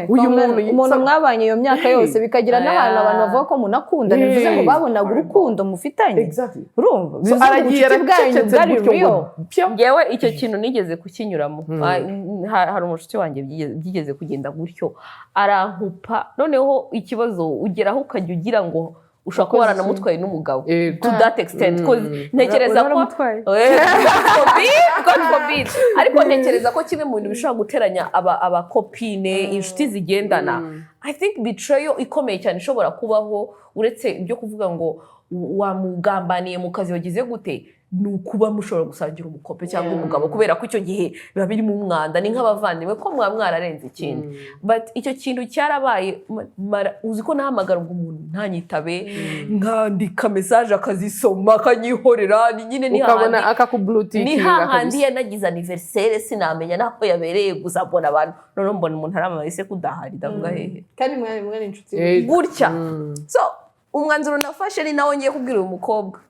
uyu umuntu mwabanye iyo myaka yose bikagira n'ahantu abantu bavuga ko munakunda bivuze ngo babonaga urukundo mufitanye urumva aragiye aracecetse gutyo ngewe icyo kintu nigeze kukinyuramo hari umushuti wanjye byigeze kugenda gutyo arankupa noneho ikibazo ugeraho ukajya ugira ngo ushobora kuba waranamutwaye n'umugabo to that extent ntekereza ko God forbid ariko ntekereza ko kimwe mu bintu bishobora guteranya abakopine inshuti zigendana I think betrayal ikomeye cyane ishobora kubaho uretse ibyo kuvuga ngo wamugambaniye mu kazi wagize gute ni ukuba mushobora gusangira umukope cyangwa umugabo kubera ko icyo gihe biba biri mu mwanda ni nk'abavandimwe ko mwararenze ikintu but icyo kintu cyarabaye uzi ko nahamagara umuntu ntanyitabe nkandika message akazisoma akanyihorera nyine ni ukabona akakublutinga ni hahandi yanagize anniversaire sinamenya naho yabereye gusa mbona abantu none mbona umuntu aramamaye se kudahari ndavuga hehe kandi mwari inshuti gutya so umwanzuro nafashe ni nawe ngiye kubwira uyu mukobwa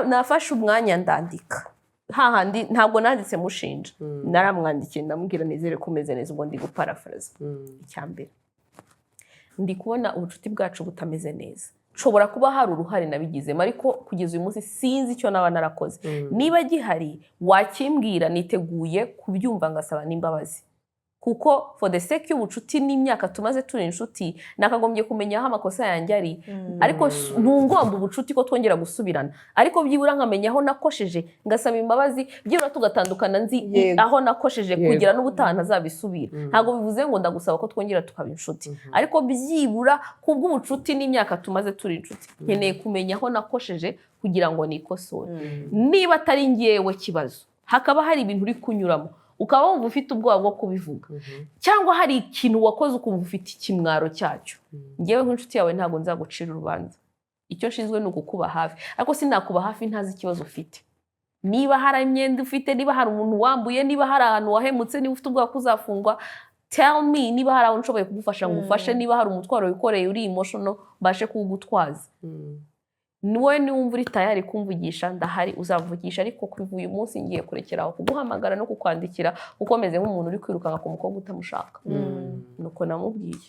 nafashe umwanya ndandika hahandi ntabwo nanditse mushinja naramwandikiye ndamubwira nizere ko umeze neza ubwo ndi guparaphrase icyambere ndi kubona ubucuti bwacu butameze neza nshobora kuba hari uruhare nabigizemo ariko kugeza uyu munsi sinzi icyo naba narakoze niba gihari wakimbwira niteguye kubyumva ngasaba n'imbabazi kuko for the sake y'ubucuti n'imyaka tumaze turi inshuti nakagombye kumenya aho amakosa yanjye ari ariko ntungomba ubucuti ko twongera gusubirana ariko byibura nkamenya aho nakosheje ngasaba imbabazi byibura tugatandukana nzi aho nakosheje kugira n'ubutaha ntazabisubira ntabwo bivuze ngo ndagusaba ko twongera tukaba inshuti ariko byibura kubw'ubucuti n'imyaka tumaze turi inshuti nkeneye kumenya aho nakosheje kugira ngo nikosore niba atari ngewe kibazo hakaba hari ibintu uri kunyuramo ukaba wumva ufite ubwoba bwo kubivuga cyangwa hari ikintu wakoze ukumva ufite ikimwaro cyacyo ngewe nk'inshuti yawe ntabwo nzagucira urubanza icyo nshinzwe ni ukukuba hafi ariko sinakuba hafi ntazi ikibazo ufite niba hari imyenda ufite niba hari umuntu wambuye niba hari ahantu wahemutse niba ufite ubwoba ko uzafungwa tell me niba hari aho nshoboye kugufasha ngo ufashe niba hari umutwaro wikoreye uri emotional mbashe kuwugutwaza niwe niwumva uri tayari kumvugisha ndahari uzavugisha ariko kuva uyu munsi ngiye kurekeraho kuguhamagara no kukwandikira ukomeze nk'umuntu uri kwirukanka ku mukobwa utamushaka nuko namubwiye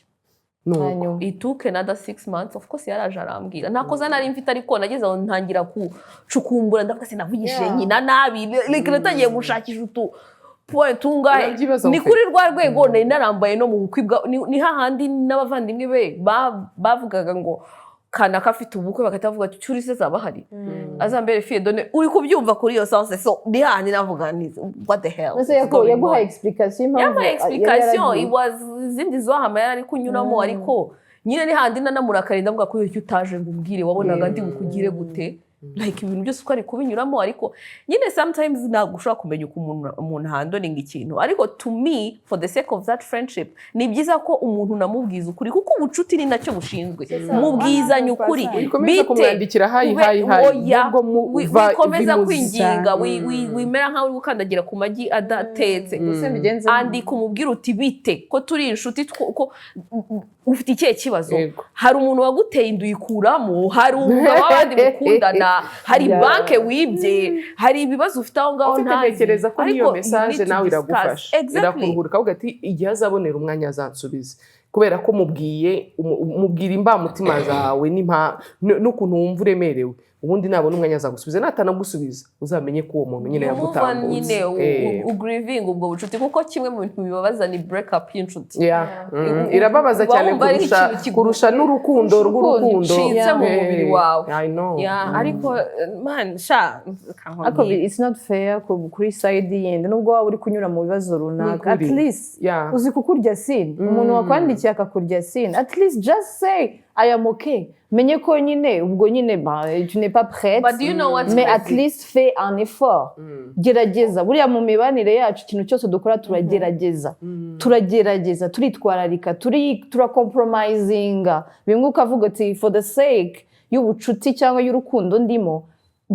ituke nada 6 months of course yaraje arambwira nakoza nari mfite ariko nageze aho ntangira kucukumbura ndavuga se navugishije nyina nabi like natangiye gushakisha point ungahe ni kuri rwa rwego nari narambaye no mu bukwe ni hahandi n'abavandimwe be bavugaga ngo kana kafite ubukwe bakatavuga ati cyuri se zabahari azambere fie done uri kubyumva kuri iyo sense so ni handi navuga ni what the hell yaguha explication it was zindi zohama yari kunyuramo ariko nyine ni handi nanamurakari ndavuga ko icyo utaje ngumbwire wabonaga ndi bukugire gute like ibintu byose uko ari kubinyuramo ariko nyine sometimes ntabwo ushobora kumenya uko umuntu handling ikintu ariko to me for the sake of that friendship ni byiza ko umuntu namubwiza ukuri kuko ubucuti ni nacyo bushinzwe mubwizanye ukuri bikomeza kumwandikira hayi wikomeza kwinginga wimera nkaho uri gukandagira ku magi adatetse andika umubwira uti bite ko turi inshuti ko ufite ikihe kibazo hari umuntu waguteye inda uyikuramo hari umugabo w'abandi mukundana hari banke wibye hari ibibazo ufite aho ngaho ntekereza ko niyo message nawe iragufasha irakuruhura ukavuga ati igihe azabonera umwanya azansubiza kubera ko mubwira imbamutima zawe n'ukuntu wumva uremerewe ubundi nabona umwanya azagusubiza natanagusubiza uzamenye ko uwo muntu nyine yagutambutse nyine ugrieving ubwo bucuti kuko kimwe mu bintu bibabaza ni break up y'incuti irababaza cyane kurusha n'urukundo rucitse mu mubiri wawe ariko man it's not fair kuri side yindi nubwo waba uri kunyura mu bibazo runaka at least uzi kukurya scene umuntu wakwandikiye akakurya scene at least just say I am okay. Menye ko nyine ubwo nyine tu n'es pas prête. But do you know what's mais at least fais un effort. Gerageza buriya mu mibanire yacu ikintu cyose dukora turagerageza. Turagerageza turitwararika turacompromisinga. Bimwe ukavuga ati for the sake y'ubucuti cyangwa y'urukundo ndimo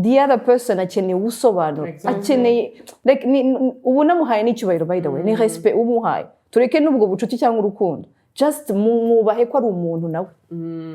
the other person akeneye ubusobanuro. Akeneye like ubu namuhaye n'icyubahiro by the way ni respect umuhaye. Tureke n'ubwo bucuti cyangwa urukundo. Just mwubahe ko ari umuntu nawe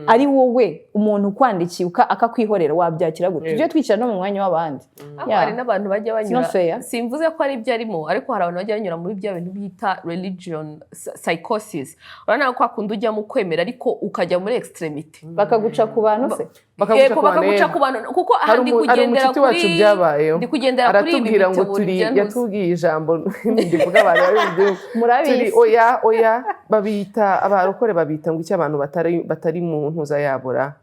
ari wowe umuntu ukwandikiye akakwihorera wabyakira gute tujye twicara no mu mwanya w'abandi hari n'abantu bajya banyura simvuze ko ari byo arimo ariko hari abantu bajya banyura muri bya bintu bita religion psychosis urabona ko akunda ujya mu kwemera ariko ukajya muri extremity bakaguca ku bantu se bakaguca ku bantu kuko ahandi kugendera kuri aratubwira ngo turi yatubwiye ijambo ndivuga abantu bari oya babita abarokore babita ngo icyo abantu batari mu ntuzayabura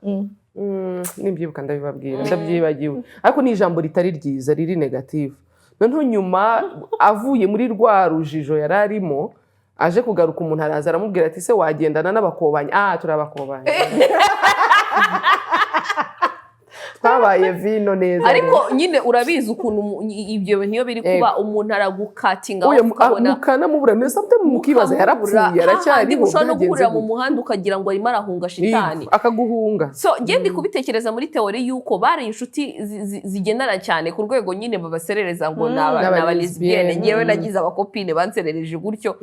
nimbyibuka ndabibabwira ndabyibagiwe ariko ni ijambo ritari ryiza riri negative noneho nyuma avuye muri rwa rujijo yari arimo aje kugaruka umuntu araza aramubwira ati se wagendana n'abakobanyi turabakobanyi twabaye vino neza ariko nyine urabizi ukuntu ibyo bintu iyo biri kuba umuntu aragukatinga ukabona mukanamubura neza mukibaza yarapfuye aracyariho ushobora no guhurira mu muhanda ukagira ngo arimo arahunga shitani akaguhunga so ngende kubitekereza muri teori y'uko bari inshuti zigendana cyane ku rwego nyine babaserereza ngo n'aba lesbienne ngewe nagize abakopine banserereje gutyo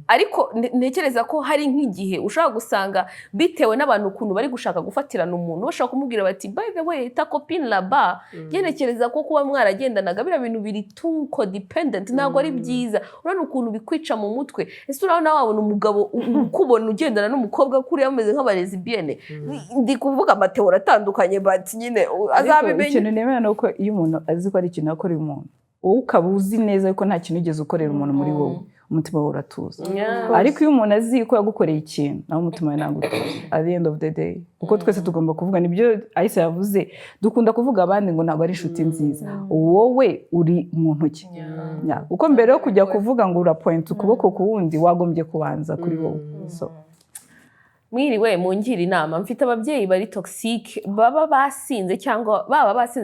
ariko ntekereza ko hari nk'igihe ushobora gusanga bitewe n'abantu ukuntu bari gushaka gufatirana umuntu bashaka kumubwira bati by the way copine là-bas yenekereza ko kuba mwaragendanaga bira bintu biri too codependent ntabwo ari byiza urabona ukuntu bikwica mu mutwe ese urabona wabona umugabo ukubona ugendana n'umukobwa kuri yameze nk'abalesbienne ndi kuvuga amateori atandukanye but nyine azabimenye ikintu nemera nuko iyo umuntu azi ko ari ikintu akorera umuntu wowe ukaba uzi neza ko nta kintu ugeze ukorera umuntu muri wowe umutima wawe uratuza ariko iyo umuntu azi ko yagukoreye ikintu nawe umutima wawe ntabwo utuza at the end of the day kuko twese tugomba kuvuga nibyo Aisha yavuze dukunda kuvuga abandi ngo ntabwo ari inshuti nziza wowe uri mu ntoki kuko mbere yo kujya kuvuga ngo urapoint ukuboko ku wundi wagombye kubanza kuri wowe so mwiriwe mungira inama mfite ababyeyi bari toxic baba basinze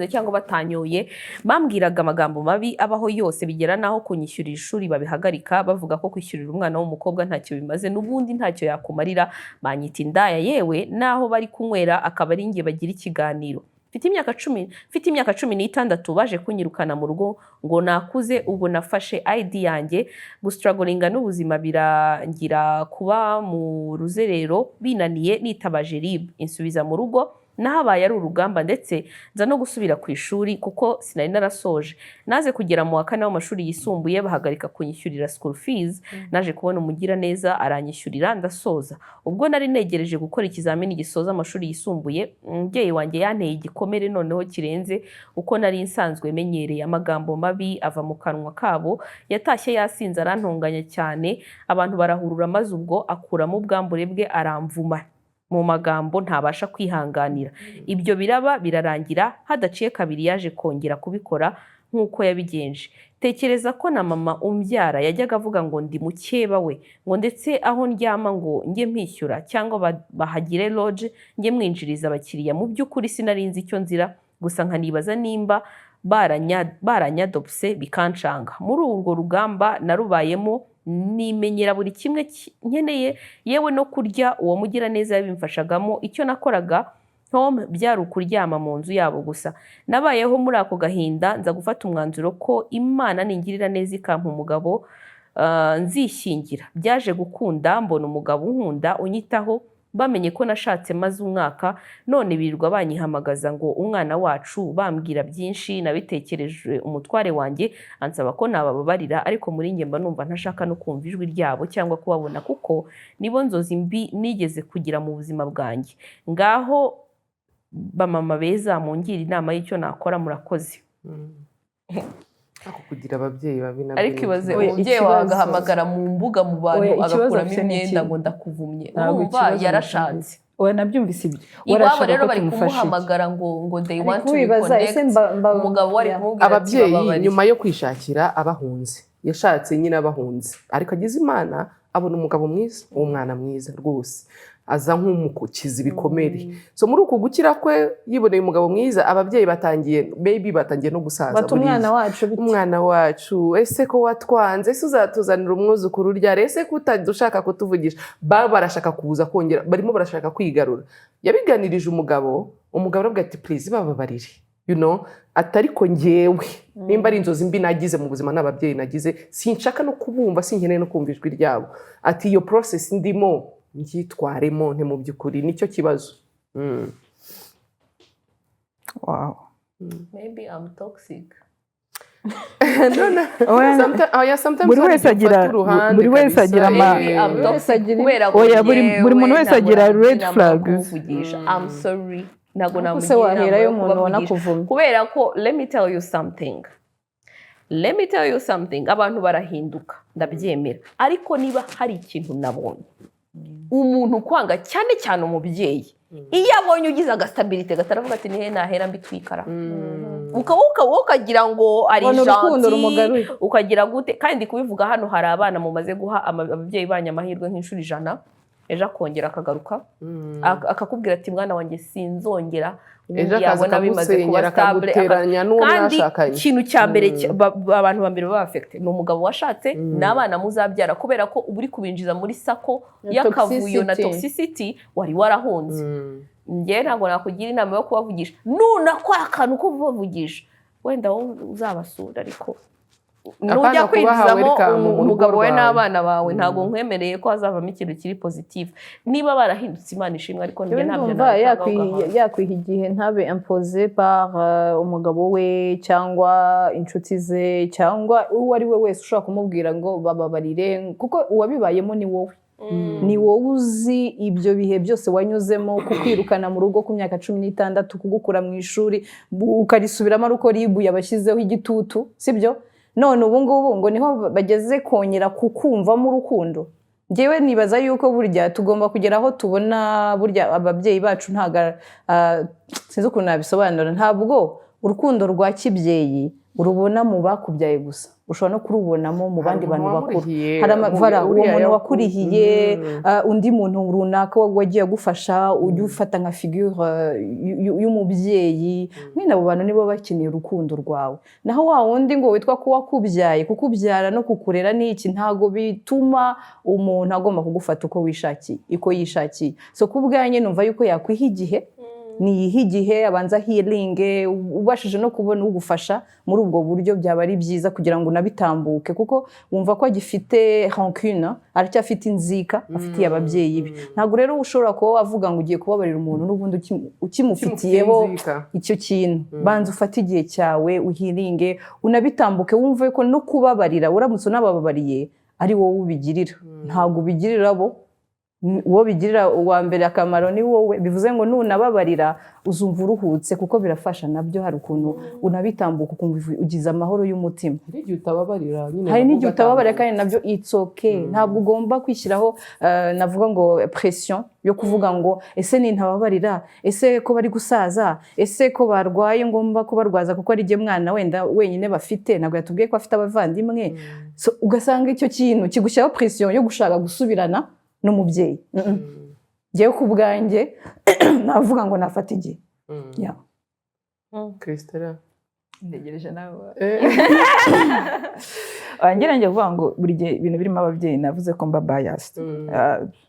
cyangwa batanyoye bambwiraga amagambo mabi abaho yose bigera naho kunyishyurira ishuri babihagarika bavuga ko kwishyurira umwana w'umukobwa ntacyo bimaze n'ubundi ntacyo yakumarira banyita indaya yewe naho bari kunywera akaba ari nge bagira ikiganiro mfite imyaka 16 baje kunyirukana mu rugo ngo nakuze ubwo nafashe ID yanjye gustrugglinga n'ubuzima birangira kuba mu ruzerero binaniye nitabaje RIB insubiza mu rugo nahabaye ari urugamba ndetse nza no gusubira ku ishuri kuko sinari narasoje naze kugera mu wa 4 w'amashuri yisumbuye bahagarika kunyishyurira school fees naje kubona umugira neza aranyishyurira ndasoza ubwo nari negereje gukora ikizamini gisoza amashuri yisumbuye umubyeyi wanjye yanteye igikomere noneho kirenze uko nari nsanzwe menyereye amagambo mabi ava mu kanwa kabo yatashye yasinze arantonganya cyane abantu barahurura maze ubwo akuramo ubwambure bwe aramvuma mu magambo ntabasha kwihanganira ibyo birarangira hadaciye kabiri yaje kongera kubikora nk'uko yabigenje tekereza ko na mama umbyara yajyaga avuga ngo ndi mukeba we ngo ndetse aho ndyama ngo njye mpishyura cyangwa bahagire lodge njye mwinjiriza abakiriya mu by'ukuri sinarinzi icyo nzira gusa nkanibaza nimba baranyadopse bikancanga. Muri urwo rugamba narubayemo nimenyera buri kimwe nkeneye, yewe no kurya uwo mugira neza yabimfashagamo. Icyo nakoraga home byari ukuryama mu nzu yabo gusa. Nabayeho muri ako gahinda nza gufata umwanzuro ko Imana ningirira neza ikampa umugabo nzishyingira. Byaje gukunda, mbona umugabo unkunda unyitaho, bamenye ko nashatse maze umwaka, none birirwa banyihamagaza ngo umwana wacu, bambwira byinshi. Nabitekereje umutware wanjye ansaba ko nabababarira, ariko muri njye mba numva ntashaka no kumva ijwi ryabo cyangwa kubabona, kuko nibo nzozi mbi nigeze kugira mu buzima bwanjye. Ngaho bamama beza, mungira inama y'icyo nakora. Murakoze. Ako kugira ababyeyi babi nabyo. Ariko ibaze umubyeyi wagahamagara mu mbuga mu bantu agakuramo imyenda ngo ndakuvumye. Urumva yarashatse. Oya nabyumvise ibyo. Iwabo rero bari kumuhamagara ngo they want to reconnect. Umugabo wari kumubwira ati ababyeyi nyuma yo kwishakira abahunze, yashatse nyine abahunze, ariko agize Imana abona umugabo mwiza, uwo mwana mwiza rwose, aza nk'umukiza ibikomere. So muri uku gukira kwe yiboneye umugabo mwiza, ababyeyi batangiye no gusaza. Bati umwana wacu ese ko watwanze, ese uzatuzanira umwuzukuru urya, ese ko utadushaka kutuvugisha. Barashaka kuza kongera, barimo barashaka kwigarura. Yabiganirije umugabo aravuga ati please bababarire, atariko njyewe nimba ari inzozi mbi nagize mu buzima n'ababyeyi nagize, sinshaka no kubumva, sinkeneye no kumva ijwi ryabo. Ati iyo process ndimo ngyitwaremo nte mu by'ukuri, nicyo kibazo. Wow. Maybe I'm toxic. Buri wese agira buri muntu wese agira red flags. I'm sorry. Ntago namugira waherayo umuntu ubona kuvuma. Kubera ko let me tell you something, abantu barahinduka ndabyemera, ariko niba hari ikintu nabonye umuntu kwanga cyane cyane umubyeyi, iyo abonye ugize agastabilite gataravuga ati nihe nahera mbitwikara, ukagira ngo ari gentil, ukagira gute. Kandi kubivuga hano hari abana mumaze guha ababyeyi banyu amahirwe nk'inshuro 100, ejo akongera akagaruka akakubwira ati mwana wanjye sinzongera, yabona bimaze kuba stable. Kandi ikintu cya mbere abantu bambere baba affected ni umugabo washatse n'abana muzabyara, kubera ko uba uri kubinjiza muri sako y'akavuyo na toxicity wari warahunze. Njye ntabwo nakugira inama yo kubavugisha, nunakora akantu ko kubavugisha wenda wowe uzabasura, ariko nujya kwinjizamo umugabo we n'abana bawe ntabwo nkwemereye ko hazavamo ikintu kiri positive. Niba barahindutse Imana ishimwe, ariko njye ntabyo yakwiha igihe ntabe imposé par umugabo we cyangwa inshuti ze cyangwa uwo ari we wese ushobora kumubwira ngo bababarire, kuko uwabibayemo ni wowe. Ni wowe uzi ibyo bihe byose wanyuzemo, kukwirukana mu rugo ku myaka 16, kugukura mu ishuri ukarisubiramo ari uko ribuye abashyizeho igitutu, sibyo? None ubu ngubu ngo niho bageze kongera kukumvamo urukundo. Njyewe nibaza yuko burya tugomba kugera aho tubona burya ababyeyi bacu ntaga sinzi ukuntu nabisobanura, ntabwo urukundo rwa kibyeyi urubona mu bakubyaye gusa, ushobora no kurubonamo mu bandi bantu bakuru. Hari uwo muntu wakurihiye, undi muntu runaka wagiye gufasha, ujya ufata nka figure y'umubyeyi. Mwene abo bantu nibo bakeneye urukundo rwawe. Naho wa wundi ngo witwa ko wakubyaye, kukubyara no kukurera n'iki ntago bituma umuntu agomba kugufata uko yishakiye. So kubwanye numva yuko yakwiha igihe, niyiha igihe abanza healing, ubashije no kubona ugufasha muri ubwo buryo byaba ari byiza kugira ngo nabitambuke, kuko wumva ko agifite rancune, aracyafite inzika afitiye ababyeyi be. Ntabwo rero ushobora kuba wavuga ngo ugiye kubabarira umuntu n'ubundi ukimufitiyeho icyo kintu. Banza ufate igihe cyawe uhiringe, unabitambuke, wumve ko no kubabarira uramutse unabababariye ari wowe ubigirira, ntabwo ubigirira bo. Uwo bigirira uwa mbere akamaro ni wowe. Bivuze ngo nunababarira uzumva uruhutse, kuko birafasha nabyo. Hari ukuntu unabitambuka ukumva ugize amahoro y'umutima. Hari n'igihe utababarira kandi nabyo it's okay. Ntabwo ugomba kwishyiraho navuga ngo pression yo kuvuga ngo ese nintababarira, ese ko bari gusaza, ese ko barwaye ngomba kubarwaza kuko ari je mwana wenda wenyine bafite, ntabwo yatubwiye ko afite abavandimwe. So ugasanga icyo kintu kigushyiraho pression yo gushaka gusubirana n'umubyeyi. Ngewe ku bwanjye navuga ngo nafata igihe. Christella ndegereje nawe ngira njye kuvuga ngo buri gihe ibintu birimo ababyeyi navuze ko mba biased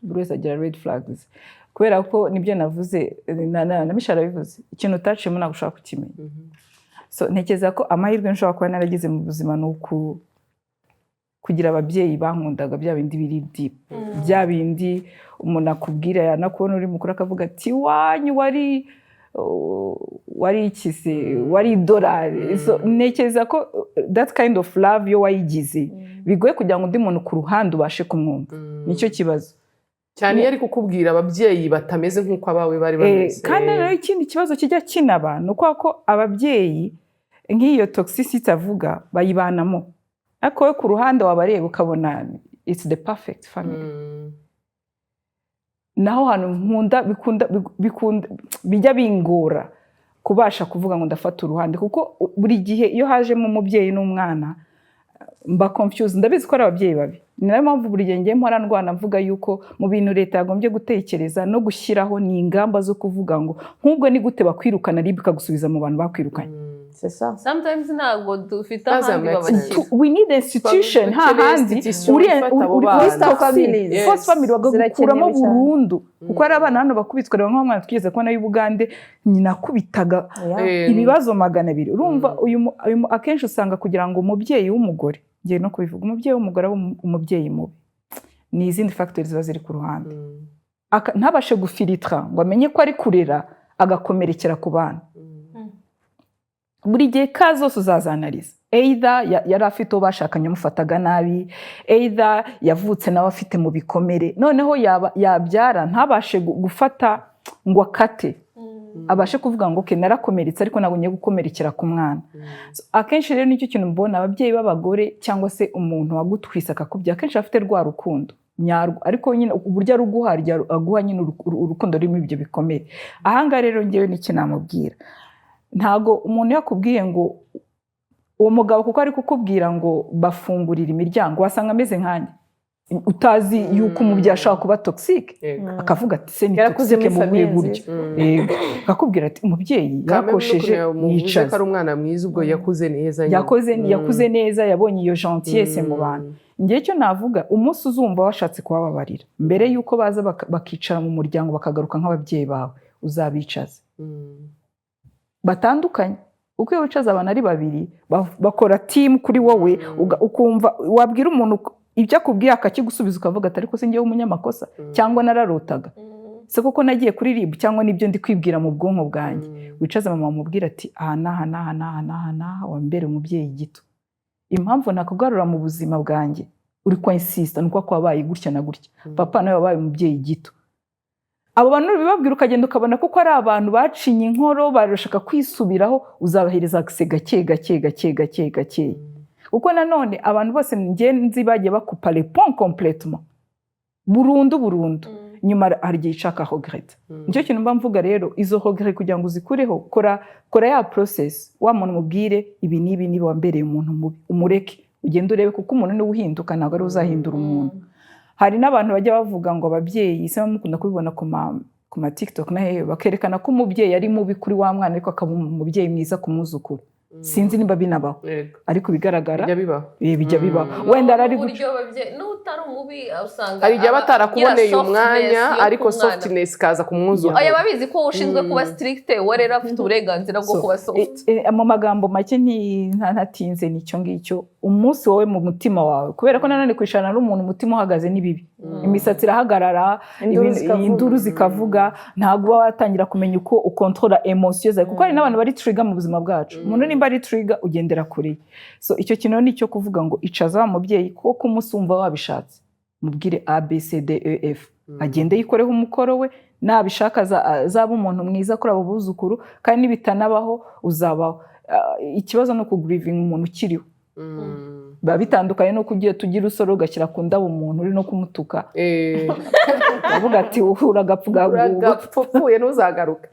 buri wese agira red flags kubera ko nibyo navuze na Mishara bivuze ikintu utaciyemo ntabwo ushaka kukimenya so ntekereza ko amahirwe nshobora kuba naragize mu buzima ni kugira ababyeyi bankundaga bya bindi biri deep bya bindi umuntu akubwira yanakubona uri mukuru akavuga ati wanyu wari ikize wari idolari so ntekereza ko that kind of love yo wayigize bigoye kugira ngo undi muntu ku ruhande ubashe kumwumva nicyo kibazo cyane iyo ari kukubwira ababyeyi batameze nk'uko abawe bari bameze kandi rero ikindi kibazo kijya kinaba ni uko ababyeyi nk'iyo toxicity avuga bayibanamo ariko we ku ruhande wabareba ukabona it's the perfect family naho hantu nkunda bijya bingora kubasha kuvuga ngo ndafata uruhande kuko buri gihe iyo hajemo umubyeyi n'umwana mba confused ndabizi ko ari ababyeyi babi ni nayo mpamvu buri gihe ngiye mpora ndwana mvuga yuko mu bintu leta yagombye gutekereza no gushyiraho ni ingamba zo kuvuga ngo nk'ubwo ni gute bakwirukana RIB ikagusubiza mu bantu bakwirukanye sometimes ntabwo dufite ahandi babashyira we need institution hahandi uri first family bagakuramo burundu kuko ari abana hano bakubitswe rero nk'umwana twigeze kubona y'Ubugande nyina akubitaga ibibazo 200 urumva uyu akenshi usanga kugira ngo umubyeyi w'umugore ngiye no kubivuga umubyeyi w'umugore umubyeyi mubi ni izindi factors ziba ziri ku ruhande ntabashe gufilitra ngo amenye ko ari kurera agakomerekera ku bana buri gihe ka zose uzazanariza either yari afite uwo bashakanye amufataga nabi either yavutse nawe afite mu bikomere noneho yabyara ntabashe gufata ngo akate abashe kuvuga ngo okay narakomeretse ariko ntabwo ngiye gukomerekera ku mwana akenshi rero nicyo kintu mbona ababyeyi b'abagore cyangwa se umuntu wagutwise akakubya akenshi afite rwa rukundo nyarwo ariko nyine uburyo aruguharya aguha nyine urukundo rurimo ibyo bikomere ahanga rero ngewe n'iki namubwira ntago umuntu yakubwiye ngo uwo mugabo kuko ari kukubwira ngo bafungurira imiryango wasanga ameze nkanjye utazi yuko umubyeyi ashobora kuba toxic akavuga ati se ni toxic mu buhe buryo akakubwira ati umubyeyi yakosheje yicaza ko ari umwana mwiza ubwo yakuze neza yakuze neza yabonye iyo gentillesse mu bantu ngiye cyo navuga umunsi uzumva washatse kubabarira mbere yuko baza bakicara mu muryango bakagaruka nk'ababyeyi bawe uzabicaze batandukanye uko iyo wicaza abantu ari babiri bakora team kuri wowe ukumva wabwira umuntu ibyo akubwiye akakigusubiza ukavuga ati ariko se ngewe umunyamakosa cyangwa nararotaga se koko nagiye kuri RIB cyangwa nibyo ndi kwibwira mu bwonko bwanjye wicaza mama umubwira ati aha naha wambere umubyeyi gito impamvu nakugarura mu buzima bwanjye uri kwa insista nuko kwabaye gutya na gutya papa nawe wabaye umubyeyi gito abo bantu bibabwira ukagenda ukabona kuko ari abantu bacinye inkoro barashaka kwisubiraho uzabahereza gake uko nanone abantu bose ngenzi bagiye bakupa les ponts complètement burundu nyuma hari igihe ishaka regret nicyo kintu mba mvuga rero izo regret kugira ngo uzikureho kora ya process wa muntu mubwire ibi nibi wambereye umuntu mubi umureke ugenda urebe kuko umuntu ni uhinduka ntabwo ari uzahindura umuntu hari n'abantu bajya bavuga ngo ababyeyi se mukunda kubibona ku ma TikTok na hehe bakerekana ko umubyeyi ari mubi kuri wa mwana ariko akaba umubyeyi mwiza ku muzukuru sinzi nimba binabaho ariko bigaragara bijya bibaho wenda ari uburyo ababyeyi n'utari umubi usanga hari igihe batarakuboneye umwanya ariko softness kaza kumwuzura aya babizi ko ushinzwe kuba strict we rero afite uburenganzira bwo kuba soft mu magambo make ntatinze nicyo ngicyo umunsi wowe mu mutima wawe kubera ko nanone kwishana n'umuntu umutima uhagaze nibibi imisatsi irahagarara induru zikavuga ntabwo uba watangira kumenya uko ukontrola emotions zawe kuko hari n'abantu bari trigger mu buzima bwacu umuntu nimba ari trigger ugendera kure so icyo kintu nicyo kuvuga ngo icaza wa mubyeyi kuko umunsi wumva wabishatse mubwire ABCDEF agende yikoreho umukoro we nabishaka azaba umuntu mwiza kuri abo buzukuru kandi nibitanabaho uzabaho ikibazo no kugrieving umuntu ukiriho biba bitandukanye nuko ugiye tugira usoro ugashyira ku ndabo umuntu uri no kumutuka avuga ati uragapfuye ntuzagaruke.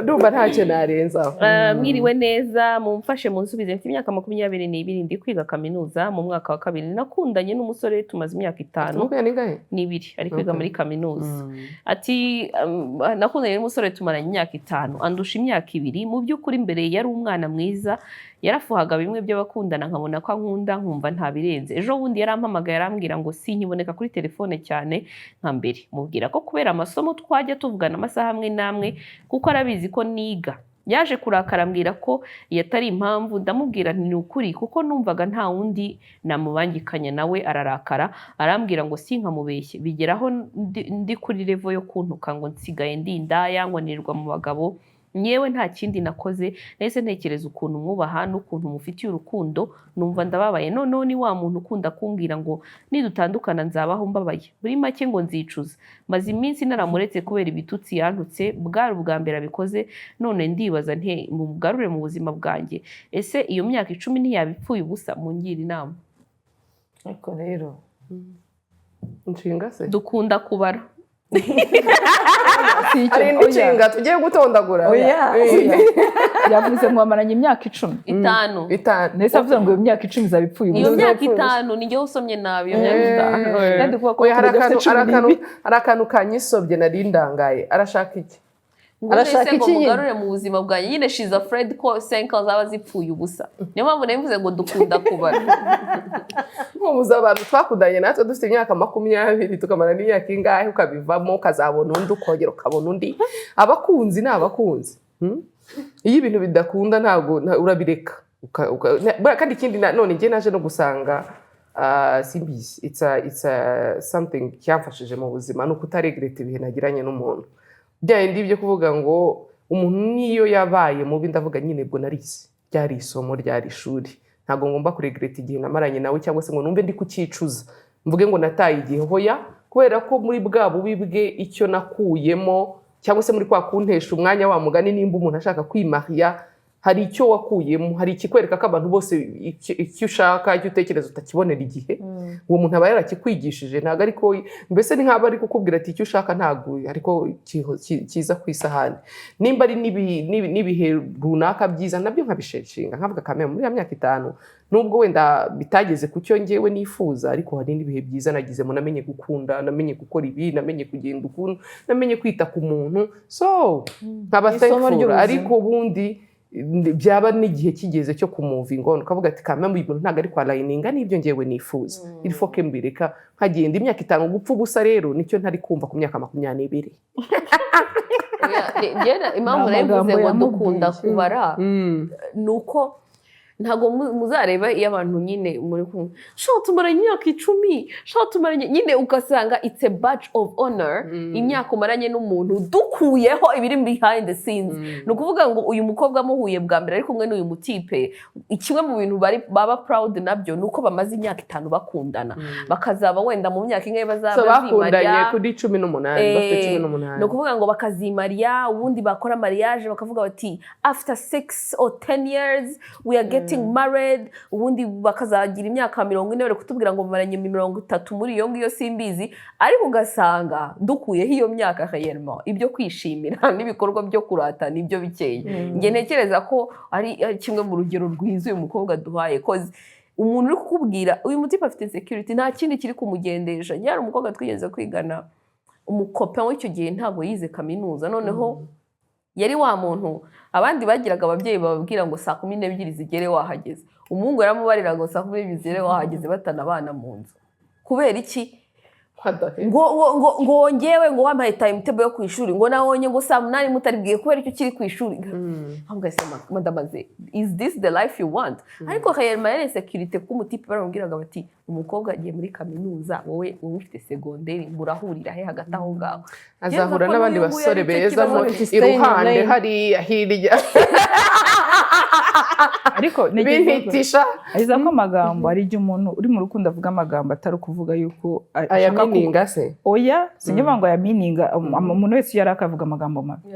Ndumva ntacyo narenzaho. Mwiriwe neza, mumfashe munsubize. Mfite imyaka 22 ndi kwiga kaminuza mu mwaka wa 2. Nakundanye n'umusore tumaze imyaka 5 n'ibiri ari kwiga muri kaminuza. Ati nakundanye n'umusore tumaranye imyaka 5 andusha imyaka 2. Mu by'ukuri mbere yari umwana mwiza, yarafuhaga bimwe by'abakundana nkabona ko ankunda nkumva nta birenze. Ejo bundi yarampamagaye arambwira ngo sinkiboneka kuri telefone cyane nka mbere. Mubwira ko kubera amasomo twajya tuvugana amasaha amwe namwe kuko arabizi ko niga. Yaje kurakara ambwira ko yatari impamvu, ndamubwira nti ni ukuri kuko numvaga nta wundi namubangikanya, nawe ararakara arambwira ngo sinkamubeshye. Bigeraho ndi kuri level yo kuntuka ngo nsigaye ndi indaya ngo nirirwa mu bagabo. Nyewe nta kindi nakoze, nahise ntekereza ukuntu mwubaha n'ukuntu mufitiye urukundo, numva ndababaye. Noneho ni wa muntu ukunda kumbwira ngo nidutandukana nzabaho mbabaye, muri make ngo nzicuza. Maze iminsi naramuretse kubera ibitutsi yantutse, bwari ubwa mbere abikoze. None ndibaza nte mugarure mu buzima bwanjye. Ese iyo myaka 10 ntiyabipfuye ubusa? Mungira inama. Ariko rero inshinga se dukunda kubara. Ari inshinga tugiye gutondagura. Yavuze ngo amaranye imyaka 10. 5. Nese avuze ngo iyo myaka 10 zabipfuye ubusa. Iyo myaka 5 ni njye usomye nabi iyo myaka 5. Kandi kuba ko hari akantu kanyisobye nari ndangaye. Arashaka iki? Arashaka iki mugarure mu buzima bwanjye? Nyine she's afraid ko 5 zaba zipfuye ubusa. Niyo mpamvu navuze ngo dukunda kubara. Nk'umuza abantu twakundanye natwe dufite imyaka 20 tukamara n'imyaka ingahe ukabivamo ukazabona undi ukongera ukabona undi. Abakunzi ni abakunzi. Iyo ibintu bidakunda ntabwo urabireka. Kandi ikindi none ngiye naje no gusanga simbizi it's something cyamfashije mu buzima no kutaregreta ibihe nagiranye n'umuntu. Byandi byo kuvuga ngo umuntu niyo yabaye mubi ndavuga nyine bwo narize. Ryari isomo ryari ishuri. Ntago ngomba kuregreta igihe namaranye nawe cyangwa se ngo numve ndi kucicuza. Mvuge ngo nataye igihe hoya kubera ko muri bwa bubi bwe icyo nakuyemo cyangwa se muri kwa kuntesha umwanya wa mugani nimba umuntu ashaka kwimahya hari icyo wakuyemo, hari ikikwereka ko abantu bose icyo ushaka icyo utekereza utakibonera igihe. Uwo muntu aba yarakikwigishije, ntago ariko mbese ni nk'aba ari kukubwira ati icyo ushaka ntago ariko kiza ku isahani. Nimba ari nibihe runaka byiza nabyo nkabisheshinga nkavuga kamera muri ya myaka 5 nubwo wenda bitageze ku cyo ngewe nifuza, ariko hari n'ibihe byiza nagizemo. Namenye gukunda, namenye gukora ibi, namenye kugenda ukuntu, namenye kwita ku muntu. So nkaba thankful. Ariko bundi byaba n'igihe kigeze cyo kumuvinga ukavuga ati kamera mu bintu ntago ari kwa lininga nibyo ngewe nifuza. Irifoke mbireka nkagenda imyaka 5 gupfa ubusa. Rero nicyo ntari kumva ku myaka 22. Impamvu navuze ngo dukunda kubara nuko ntago muzareba iyo abantu nyine muri kumwe shaka tumaranye imyaka 10 shaka tumaranye nyine ugasanga it's a badge of honor imyaka umaranye n'umuntu dukuyeho ibiri behind the scenes. No kuvuga ngo uyu mukobwa muhuye bwa mbere ari kumwe n'uyu mutipe, ikimwe mu bintu baba proud nabyo nuko bamaze imyaka 5 bakundana. Bakazaba wenda mu myaka ingahe bazaba bakundanye kuri 18 bafite 18. No kuvuga ngo bakazimarya ubundi bakora mariage bakavuga bati after 6 or 10 years we are getting married. Ubundi bakazagira imyaka 40 bari kutubwira ngo maranye 30 muri iyo ngiyo simbizi. Ariko ugasanga dukuyeho iyo myaka réellement ibyo kwishimira n'ibikorwa byo kurata nibyo bikeye. Nge ntekereza ko ari kimwe mu rugero rwiza uyu mukobwa duhaye cause umuntu uri kukubwira uyu mutipe afite security nta kindi kiri kumugendesha. Nyari umukobwa twigeze kwigana umukopa w'icyo gihe ntago yize kaminuza, noneho yari wa muntu abandi bagiraga ababyeyi bababwira ngo saa 12 zigere wahageze. Umuhungu yaramubarira ngo saa 12 zigere wahageze batanabana mu nzu. Kubera iki? ngo ngewe ngo wampaye timetable yo ku ishuri ngo nabonye ngo saa 8 mutaribwiye kubera icyo kiri ku ishuri. Ngamugase madamaze is this the life you want? Ariko réellement yari security ku mutipe baramubwiraga bati umukobwa agiye muri kaminuza wowe ufite secondaire murahurira he hagati aho ngaho azahura n'abandi basore beza mu iruhande hari hirya. Ariko bintitisha ahiza ko amagambo ari igihe umuntu uri mu rukundo avuga amagambo atari kuvuga yuko ayamininga se oya sinjye ngo ayamininga umuntu wese yari akavuga amagambo mabi.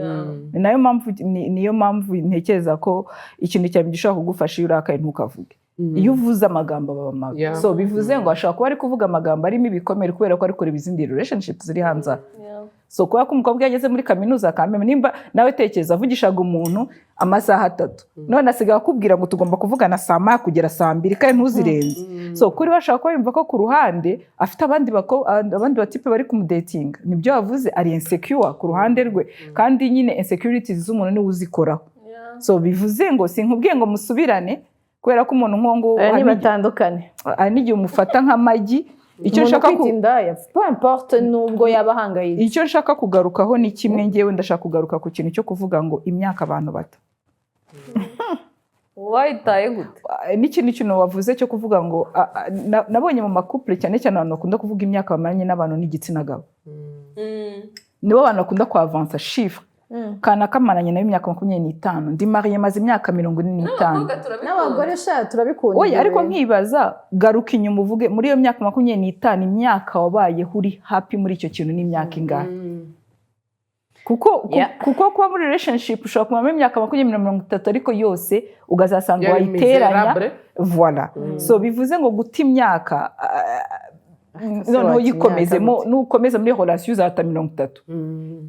Niyo mpamvu ntekereza ko ikintu cyabyo gishobora kugufasha iyo urakaye ntukavuge. iyo uvuze amagambo aba mabi. Yeah. So bivuze ngo ashobora kuba ari kuvuga amagambo arimo ibikomere kubera ko ari kureba izindi relationships ziri hanze. So kubera ko umukobwa yageze muri kaminuza akamenya nimba nawe tekereza avugishaga umuntu amasaha 3 none asigaye akubwira ngo tugomba kuvugana saa 1 kugera saa 2 kandi ntuzirenze. So kuri bashaka ko yumva ko ku ruhande afite abandi batipe bari kumudatinga, nibyo yavuze ari insecure ku ruhande rwe, kandi nyine insecurities z'umuntu ni uzikoraho. So bivuze ngo sinkubwiye ngo musubirane kubera ko umuntu nkongo ni batandukane, n'igihe umufata nk'amagi. Icyo nshaka kwitindaya peu importe nubwo yabahangayitse. Icyo nshaka kugarukaho ni kimwe, ngewe ndashaka kugaruka ku kintu cyo kuvuga ngo imyaka abantu bato. Wayitaye gute? N'ikintu wavuze cyo kuvuga ngo nabonye mu makupure cyane cyane abantu bakunda kuvuga imyaka bamaranye n'abantu n'igitsina gabo. Nibo abantu bakunda kwavansa chiffre. Kana kamaranye nayo imyaka 25, ndi mariye maze imyaka 45. N'abagore sha turabikunda. Oya ariko nkibaza garuka inyuma uvuge muri iyo myaka 25 imyaka wabaye uri happy muri icyo kintu n'imyaka ingahe? Kuko kuba muri relationship ushobora kumara imyaka 20-30 ariko yose ugazasanga wayiteranya. Voilà. So bivuze ngo guta imyaka noneho yikomezemo nukomeza muri relation zata 30.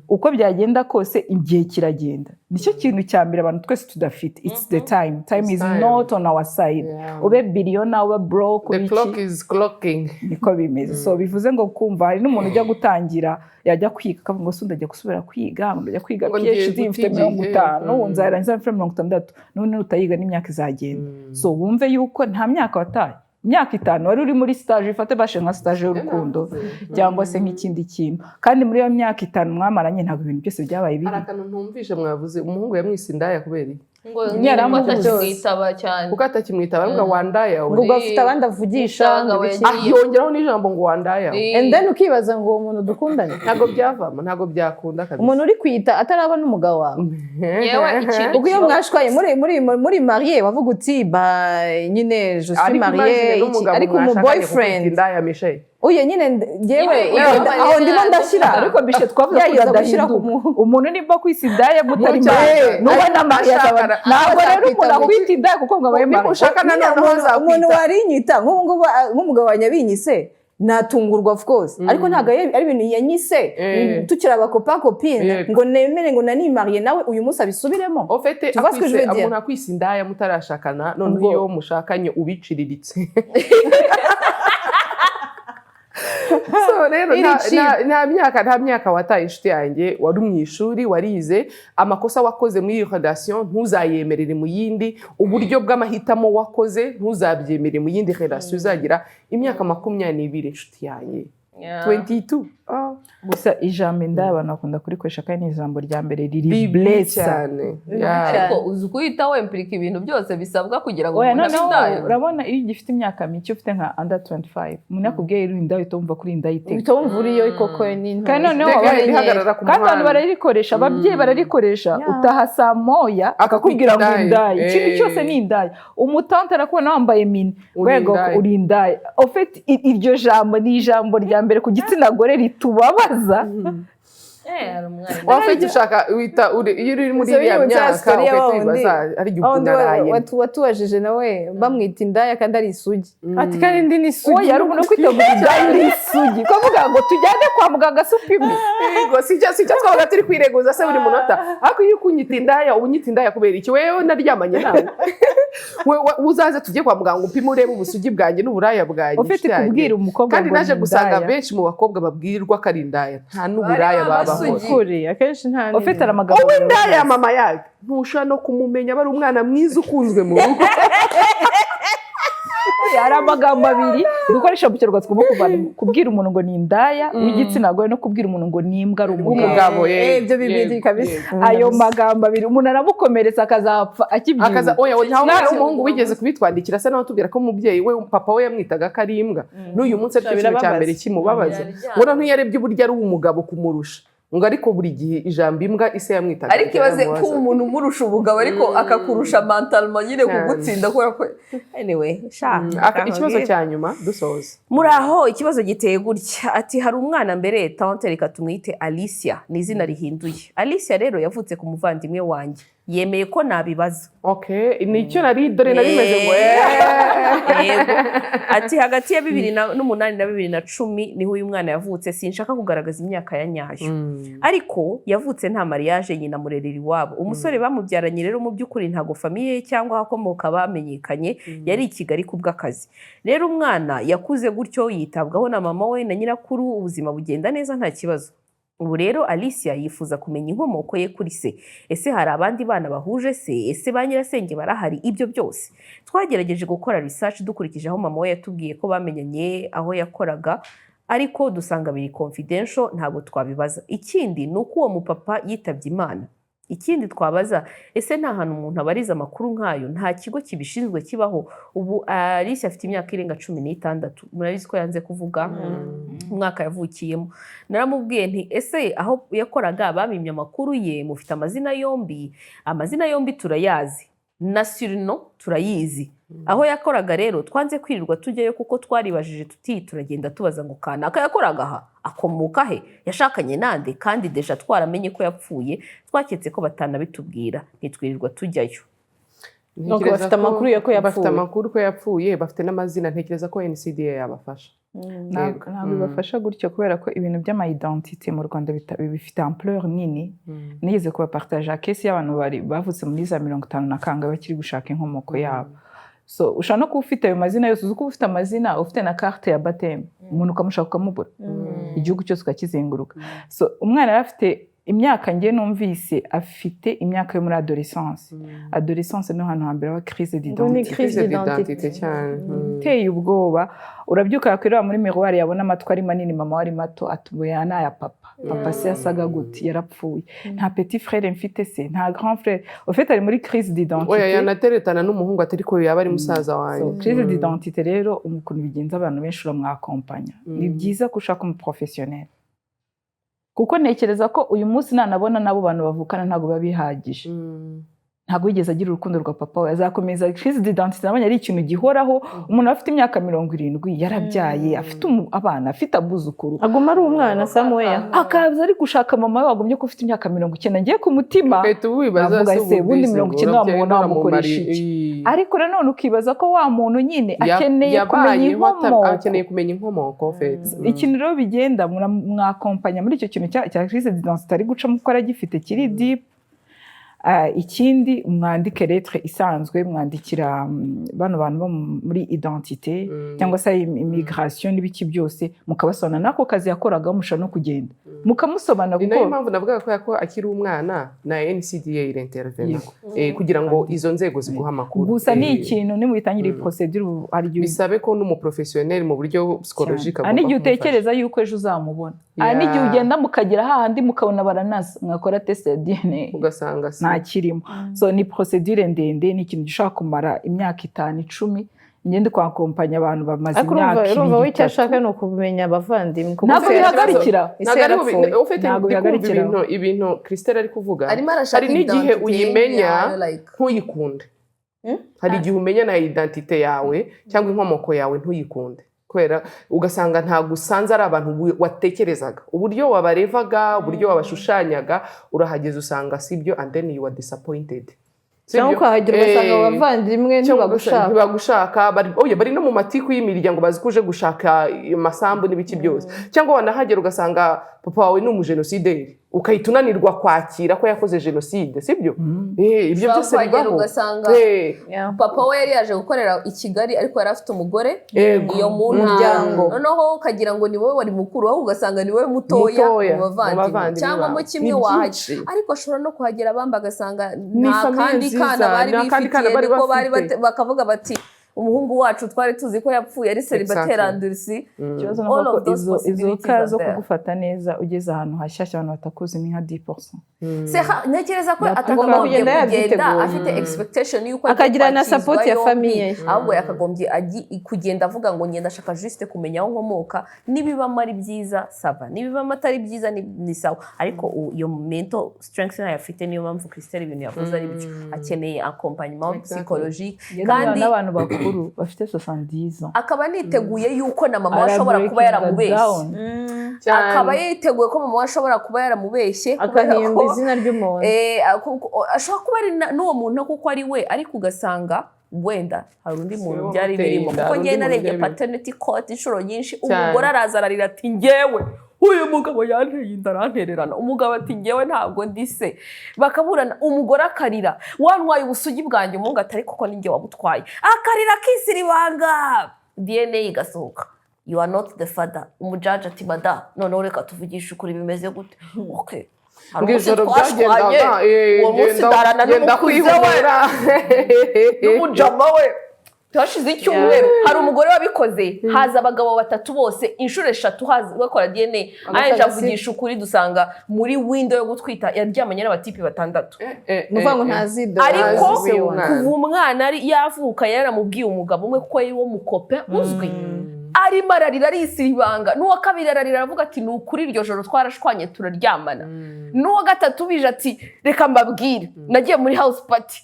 Uko byagenda kose igihe kiragenda. Nicyo kintu cyambere abantu twese tudafite. It's the time. Time is not on our side. Ube billionaire ube broke. The clock is clocking. Niko bimeze. So bivuze ngo kumva hari n'umuntu ujya gutangira yajya kwiga akavuga ngo sunda ajya gusubira kwiga, ndajya kwiga PhD mfite 50 nzarangiza mfite 60 none utayiga n'imyaka izagenda. So wumve yuko nta myaka wataye. Imyaka 5 wari uri muri stage, ifate bashe nka stage y'urukundo cyangwa se nk'ikindi kintu, kandi muri iyo myaka 5 mwamaranye ntabwo ibintu byose byabaye bibi. Arakano ntumvishe mwavuze umuhungu yamwise indaya kubera ngo yaramutaba cyane kuko atakimwitaba ngo wandaya ngo afite abandi avugisha yongeraho n'ijambo ngo wandaya, and then ukibaza ngo umuntu dukundanye ntabwo byavamo, ntabwo byakunda kabisa. Umuntu uri kwita ataraba n'umugabo wawe yewe ikintu ubwo iyo mwashwaye muri marié wavuga uti ba nyine je suis marié ariko mu boyfriend indaya Michelle uye nyine ngewe aho ndimo ndashira ariko bishe twavuze ko yadashira umuntu nimba kwisidaya mutari maye nubona mariya ntabwo rero umuntu akwita indaya kuko ngo abaye mariya ushaka nanone umuntu warinyita nk'umugabo wanyabinyise natungurwa of course ariko ntago ari ibintu yanyise tukira abakopa copine ngo nemere ngo nani mariye nawe uyu munsi abisubiremo ofete akwise umuntu akwise indaya mutarashakana none iyo mushakanye ubiciriritse. So rero nta myaka wataye inshuti yanjye, wari mu ishuri warize, amakosa wakoze muri iyo relation ntuzayemerere mu yindi, uburyo bw'amahitamo wakoze ntuzabyemerere mu yindi relation uzagira imyaka 20 inshuti yanjye 22. Gusa ijambo indaya abantu bakunda kurikoresha kandi ni ijambo rya mbere riri bless cyane. Ariko uzi kuhita wemplika ibintu byose bisabwa kugira ngo umuntu indaya. Urabona iyo ugifite imyaka mike ufite nka under 25 umuntu yakubwiye iri indaya utumva kuri indaya iteka utumva uriyo ikoko ni kandi noneho kandi abantu bararikoresha, ababyeyi bararikoresha, utaha saa moya akakubwira ngo indaya, ikintu cyose ni indaya. Umutante arakubona wambaye mini wego uri indaya. En fait iryo jambo ni ijambo rya mbere ku gitsina gore ritubabaza. Wafite ushaka wita iyo uri muri ya myaka ukwibaza ari igihe watubajije nawe bamwita indaya kandi ari isugi ati kandi ndi ni isugi. Oya ari umuntu kwitegura indaya uri isugi kuvuga ngo tujyane kwa muganga supime yego sicyo twabaga turi kwireguza se buri munota ariko iyo kunyita indaya ubunyita indaya kubera iki wewe naryamanye nawe uzaze tujye kwa muganga upime urebe ubusugi bwanjye n'uburaya bwanjye. Ufite kubwira umukobwa kandi naje gusanga benshi mu bakobwa babwirwa ko ari indaya nta n'uburaya baba ukuri akenshi nta nini ufite amagambo indaya mama yawe ntusha no kumumenya bari umwana mwiza ukunzwe mu rugo. Hari amagambo abiri dukoresha mu Kinyarwanda twumva kubwira umuntu ngo ni indaya w'igitsina gore no kubwira umuntu ngo ni imbwa ari umugabo. Ibyo bibiri kabisa ayo magambo abiri umuntu aramukomeretsa akazapfa akibyiza. Oya nta umuhungu wigeze kubitwandikira se nawe tubwira ko umubyeyi we papa we yamwitaga karimbwa n'uyu munsi ari cyo cya mbere kimubabaza ngo ntiyarebye uburyo ari umugabo kumurusha ngo ariko buri gihe ijambo imbwa ise yamwitaga. Ariko ibaze ko umuntu umurusha ubugabo ariko akakurusha mentalma nyine kugutsinda kubera ko anyway ikibazo cya nyuma dusoza muri aho ikibazo giteye gutya ati hari umwana mbere tante reka tumwite Alicia ni izina rihinduye. Alicia rero yavutse ku muvandimwe wanjye yemeye ko nabibaza. Okay, nicyo nari dore nari meze ngo yego. Ati hagati ya 2008 na 2010 niho uyu mwana yavutse, sinshaka kugaragaza imyaka ya nyayo. Ariko yavutse nta mariage, nyina murerera iwabo. Umusore bamubyaranye rero mu by'ukuri ntago famiye cyangwa akomoka bamenyekanye, yari i Kigali kubw'akazi. Rero umwana yakuze gutyo, yitabwaho na mama we na nyirakuru, ubuzima bugenda neza nta kibazo. Ubu rero Alicia yifuza kumenya inkomoko ye kuri se. Ese hari abandi bana bahuje se? Ese ba nyirasenge barahari? Ibyo byose twagerageje gukora research dukurikije aho mama we yatubwiye ko bamenyanye, aho yakoraga, ariko dusanga biri confidential, ntabwo twabibaza. Ikindi ni uko uwo mupapa yitabye Imana. Ikindi twabaza, ese nta hantu umuntu abariza amakuru nk'ayo, nta kigo kibishinzwe kibaho? Ubu Alicia afite imyaka irenga 16, murabizi ko yanze kuvuga umwaka yavukiyemo. Naramubwiye nti ese aho yakoraga bamimye amakuru ye, mufite amazina yombi? Amazina yombi turayazi, na surno turayizi. Aho yakoraga rero twanze kwirirwa tujyayo kuko twaribajije tuti turagenda tubaza ngo kanaka yakoraga aha, akomoka he, yashakanye nande, kandi deja twaramenye ko yapfuye, twaketse ko batanabitubwira, ntitwirirwa tujyayo. Nuko bafite amakuru yo ko yapfuye. Bafite amakuru ko yapfuye, bafite n'amazina. Ntekereza ko NCDA yabafasha. Ntabwo bibafasha gutyo kubera ko ibintu by'ama-identité mu Rwanda bifite ampleur nini. Nigeze kubapartager case y'abantu bavutse muri za 50 na kangahe bakiri gushaka inkomoko yabo. So ushaka no kuba ufite ayo mazina yose, uzi ko ufite amazina, ufite na carte ya baptême, umuntu ukamushaka ukamubura, igihugu cyose ukakizenguruka. So umwana yari afite imyaka, ngiye numvise afite imyaka yo muri adolescence. Adolescence no hantu hambere wa crise d'identité cyane. Teye ubwoba, urabyuka yakwireba muri miroir yabona amatwi ari manini, mama wari mato, atubuye ya papa. Papa se yasaga gute, yarapfuye. Nta petit frère mfite se, nta grand frère. Au fait ari muri crise d'identité. Oya yanateretana n'umuhungu atari ko yaba ari musaza wanjye. Crise d'identité rero ukuntu bigenza abantu benshi uramwakompanya. Ni byiza kushaka umu professionnel. Kuko ntekereza ko uyu munsi nanabona nabo bantu bavukana ntago babihagije. Ntago wigeze agira urukundo rwa papa we, azakomeza crise d'identité. Nabonye ari ikintu gihoraho. Umuntu afite imyaka 70 yarabyaye, afite abana, afite abuzukuru, aguma ari umwana Samuel, akaza ari gushaka mama we wagombye ko ufite imyaka 90. Ngiye ku mutima avuga se ubundi 90 wamubona wamukoresha iki? Ariko nanone ukibaza ko wa muntu nyine akeneye kumenya inkomoko. Ikintu rero bigenda mwakompanya muri icyo kintu cya crise d'identité ari guca mukora gifite kiri deep. Ikindi mwandike lettre isanzwe, mwandikira bano bantu bo muri identité cyangwa se immigration n'ibiki byose, mukabasobanura nako kazi yakoraga, mushaka no kugenda mukamusobanura. Kuko niyo mpamvu navuga ko akiri umwana na NCDA irintervene kugira ngo izo nzego ziguha amakuru. Gusa ni ikintu ni mubitangira procedure ari bisabe ko n'umuprofessionnel mu buryo psychologique agomba. Ani utekereza yuko ejo uzamubona. Ani gihe ugenda mukagira hahandi mukabona baranaza, mwakora test ya DNA ugasanga nta kirimo. So ni procedure ndende, ni ikintu gishaka kumara imyaka 5-10. Ngende kwa kompanya abantu bamaze imyaka 2. Urumva we cyashaka no kumenya abavandimwe kuko bihagarikira. Ntabwo bihagarikira ibintu Christelle ari kuvuga. Hari n'igihe uyimenya ntuyikunde. Hari igihe umenya na identité yawe cyangwa inkomoko yawe ntuyikunde. Kwera ugasanga ntago usanze ari abantu watekerezaga, uburyo wabarevaga, uburyo wabashushanyaga, urahageze usanga sibyo, and then you are disappointed. Cyangwa ukahagira ugasanga abavandimwe ntibagushaka, bari no mu matiku y'imiryango bazikuje gushaka amasambu n'ibiki byose. Cyangwa wanahagera ugasanga papa wawe ni umujenosideri, ukahita unanirwa kwakira ko yakoze jenoside, sibyo? Ibyo byose bibaho. Ugasanga papa we yari yaje gukorera i Kigali ariko yari afite umugore iyo mu muryango, noneho ukagira ngo ni wowe wari mukuru, aho ugasanga ni wowe mutoya mu bavandimwe, cyangwa mu kimwe wahaje. Ariko ashobora no kuhagera bamba agasanga nta kandi kana bari bifitiye, ko bari bakavuga bati umuhungu wacu twari tuzi ko yapfuye ari célibataire andursi. Ikibazo nuko izo kazo kugufata neza ugeze ahantu hashyashya abantu batakuzi ni nka 10%. Ntekereza ko atagomba kugenda afite expectation yuko akagira na support ya famille, ahubwo yakagombye kugenda avuga ngo ngenda shaka juste kumenya aho nkomoka, nibibamo ari byiza sava, nibibamo atari byiza ni sawa. Ariko iyo mental strength nayo afite, niyo mpamvu Christelle ibintu yavuze ari byo, akeneye accompagnement psychologique. Kandi n'abantu bakuru bafite 70 ans akaba niteguye yuko na mama ashobora kuba yaramubeshye. akaba yiteguye ko mama we ashobora kuba yaramubeshye akanihimba izina ry'umuntu ashobora kuba ari n'uwo muntu kuko ari we ariko ugasanga wenda hari undi muntu byari birimo kuko njye narebye paternity court inshuro nyinshi umugore araza ararira ati njyewe uyu mugabo yanteye inda arantererana umugabo ati njyewe ntabwo ndi se bakaburana umugore akarira wantwaye ubusugi bwanjye umuhungu atari kuko ninjye wamutwaye akarira akisira ibanga DNA igasohoka you are not the father umujaji ati mada noneho reka tuvugishe ukuri bimeze gute okay ijoro byagendaga uwo munsi ndarana n'umukuze we n'umujama we hashize icyumweru hari umugore wabikoze haza abagabo batatu bose inshuro 3 haza bakora DNA aje avugisha ukuri dusanga muri window yo gutwita yaryamanye n'abatipi 6 nuvuga ngo ntazida ariko kuva umwana ari yavuka yaramubwiye umugabo umwe kuko yari wo mukope uzwi arimo ararira arisira ibanga n'uwa kabiri ararira aravuga ati ni ukuri iryo joro twarashwanye turaryamana n'uwa gatatu bije ati reka mbabwire nagiye muri house party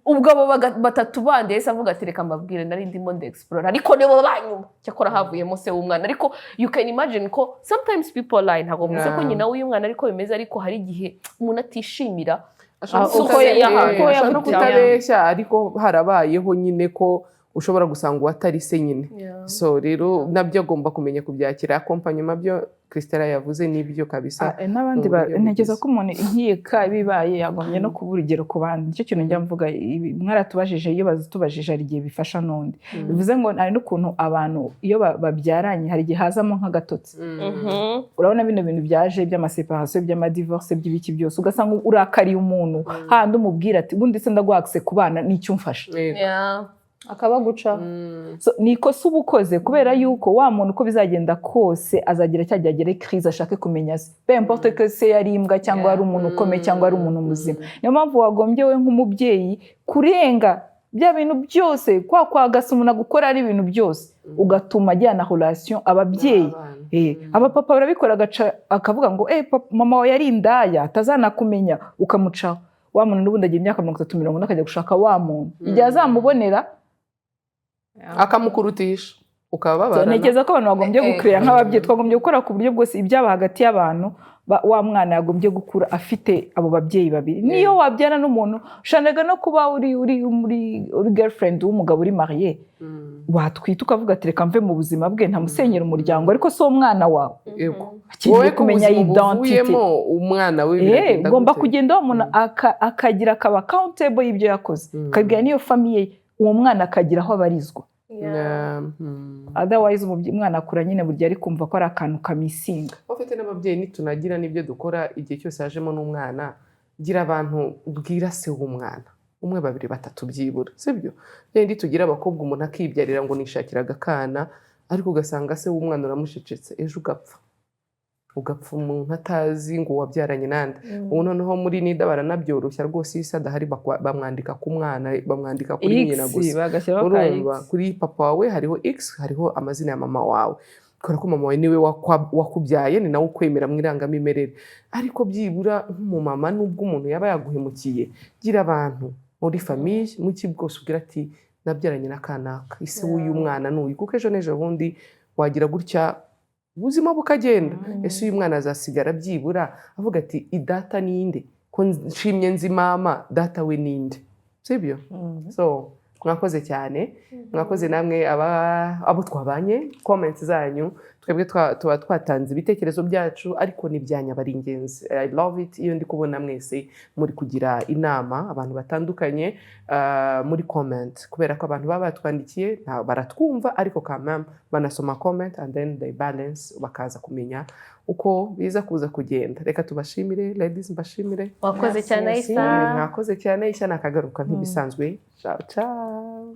ubwo abo batatu bande yese avuga ati reka mbabwire nari ndimo explore ariko nibo banyuma cyakora havuyemo se w'umwana ariko you can imagine ko sometimes people lie ntago muze ko nyina w'uyu mwana ariko bimeze ariko hari igihe umuntu atishimira ashobora kutabeshya ariko harabayeho nyine ko ushobora gusanga uwatari se nyine so rero nabyo agomba kumenya kubyakira akompanyuma byo Christella yavuze n'ibyo kabisa n'abandi ntegeza ko umuntu inkika bibaye yagombye no kuba urugero ku bandi nicyo kintu njya mvuga mwaratubajije iyo bazitubajije hari igihe bifasha n'undi bivuze ngo hari n'ukuntu abantu iyo babyaranye hari igihe hazamo nk'agatotsi urabona bino bintu byaje by'amaseparation by'amadivorce by'ibiki byose ugasanga urakariye umuntu handi umubwira ati ubundi se ndaguhakse ku bana n'icyo umfasha akabaguca ni ikosa uba ukoze kubera yuko wa muntu uko bizagenda kose azagira cya gihe agere crise ashake kumenya se peu importe que se yari imbwa cyangwa ari umuntu ukomeye cyangwa ari umuntu muzima niyo mpamvu wagombye we nk'umubyeyi kurenga bya bintu byose kwagasa umuntu agukora ari ibintu byose ugatuma ajyana relation ababyeyi abapapa barabikora akavuga ngo mama wawe yari indaya atazanakumenya ukamucaho wa muntu n'ubundi agira imyaka 30-40 akajya gushaka wa muntu igihe azamubonera akamukurutisha ukababarana ntegeza ko abantu bagombye gukrera nk'ababyeyi twagombye gukora ku buryo bwose ibyaba hagati y'abantu wa mwana yagombye gukura afite abo babyeyi babiri niyo wabyara n'umuntu ushanaga no kuba uri girlfriend w'umugabo uri marié watwita ukavuga ati reka mve mu buzima bwe ntamusenyera umuryango ariko so umwana wawe wowe kumenya identity umwana we ugomba kugenda umuntu akagira akaba accountable y'ibyo yakoze akagira niyo famille uwo mwana akagira aho abarizwa otherwise umwana akura nyine burya ari kumva ko ari akantu kamisinga ufite n'ababyeyi nitunagira n'ibyo dukora igihe cyose hajemo n'umwana gira abantu bwira se w'umwana 1 2 3 byibura sibyo ndi tugira abakobwa umuntu akibyarira ngo nishakiraga akana ariko ugasanga se w'umwana uramushicetse ejo ugapfa umuntu atazi ngo wabyaranye nande ubu noneho muri nida baranabyoroshya rwose isa adahari bamwandika ku mwana bamwandika kuri nyina gusa urumva kuri papa wawe hariho X hariho amazina ya mama wawe kubera ko mama wawe niwe wakubyaye ni nawe ukwemera mu irangamimerere ariko byibura nk'umumama n'ubwo umuntu yaba yaguhemukiye gira abantu muri famille muki bwose ugira ati nabyaranye n'akanaka ise w'uyu mwana n'uyu kuko ejo n'ejo bundi wagira gutya ubuzima bukagenda ese uyu mwana azasigara byibura avuga ati idata ninde ko nshimye nzi mama data we ninde sibyo so mwakoze cyane mwakoze namwe abo twabanye comments zanyu twebwe tuba twatanze ibitekerezo byacu ariko nibyanya bari ingenzi I love it iyo ndi kubona mwese muri kugira inama abantu batandukanye muri comment kubera ko abantu baba batwandikiye baratwumva ariko kamam banasoma comment and then they balance bakaza kumenya uko biza kuza kugenda reka tubashimire ladies mbashimire wakoze cyane Isa mwakoze cyane Isa nakagaruka nk'ibisanzwe ciao ciao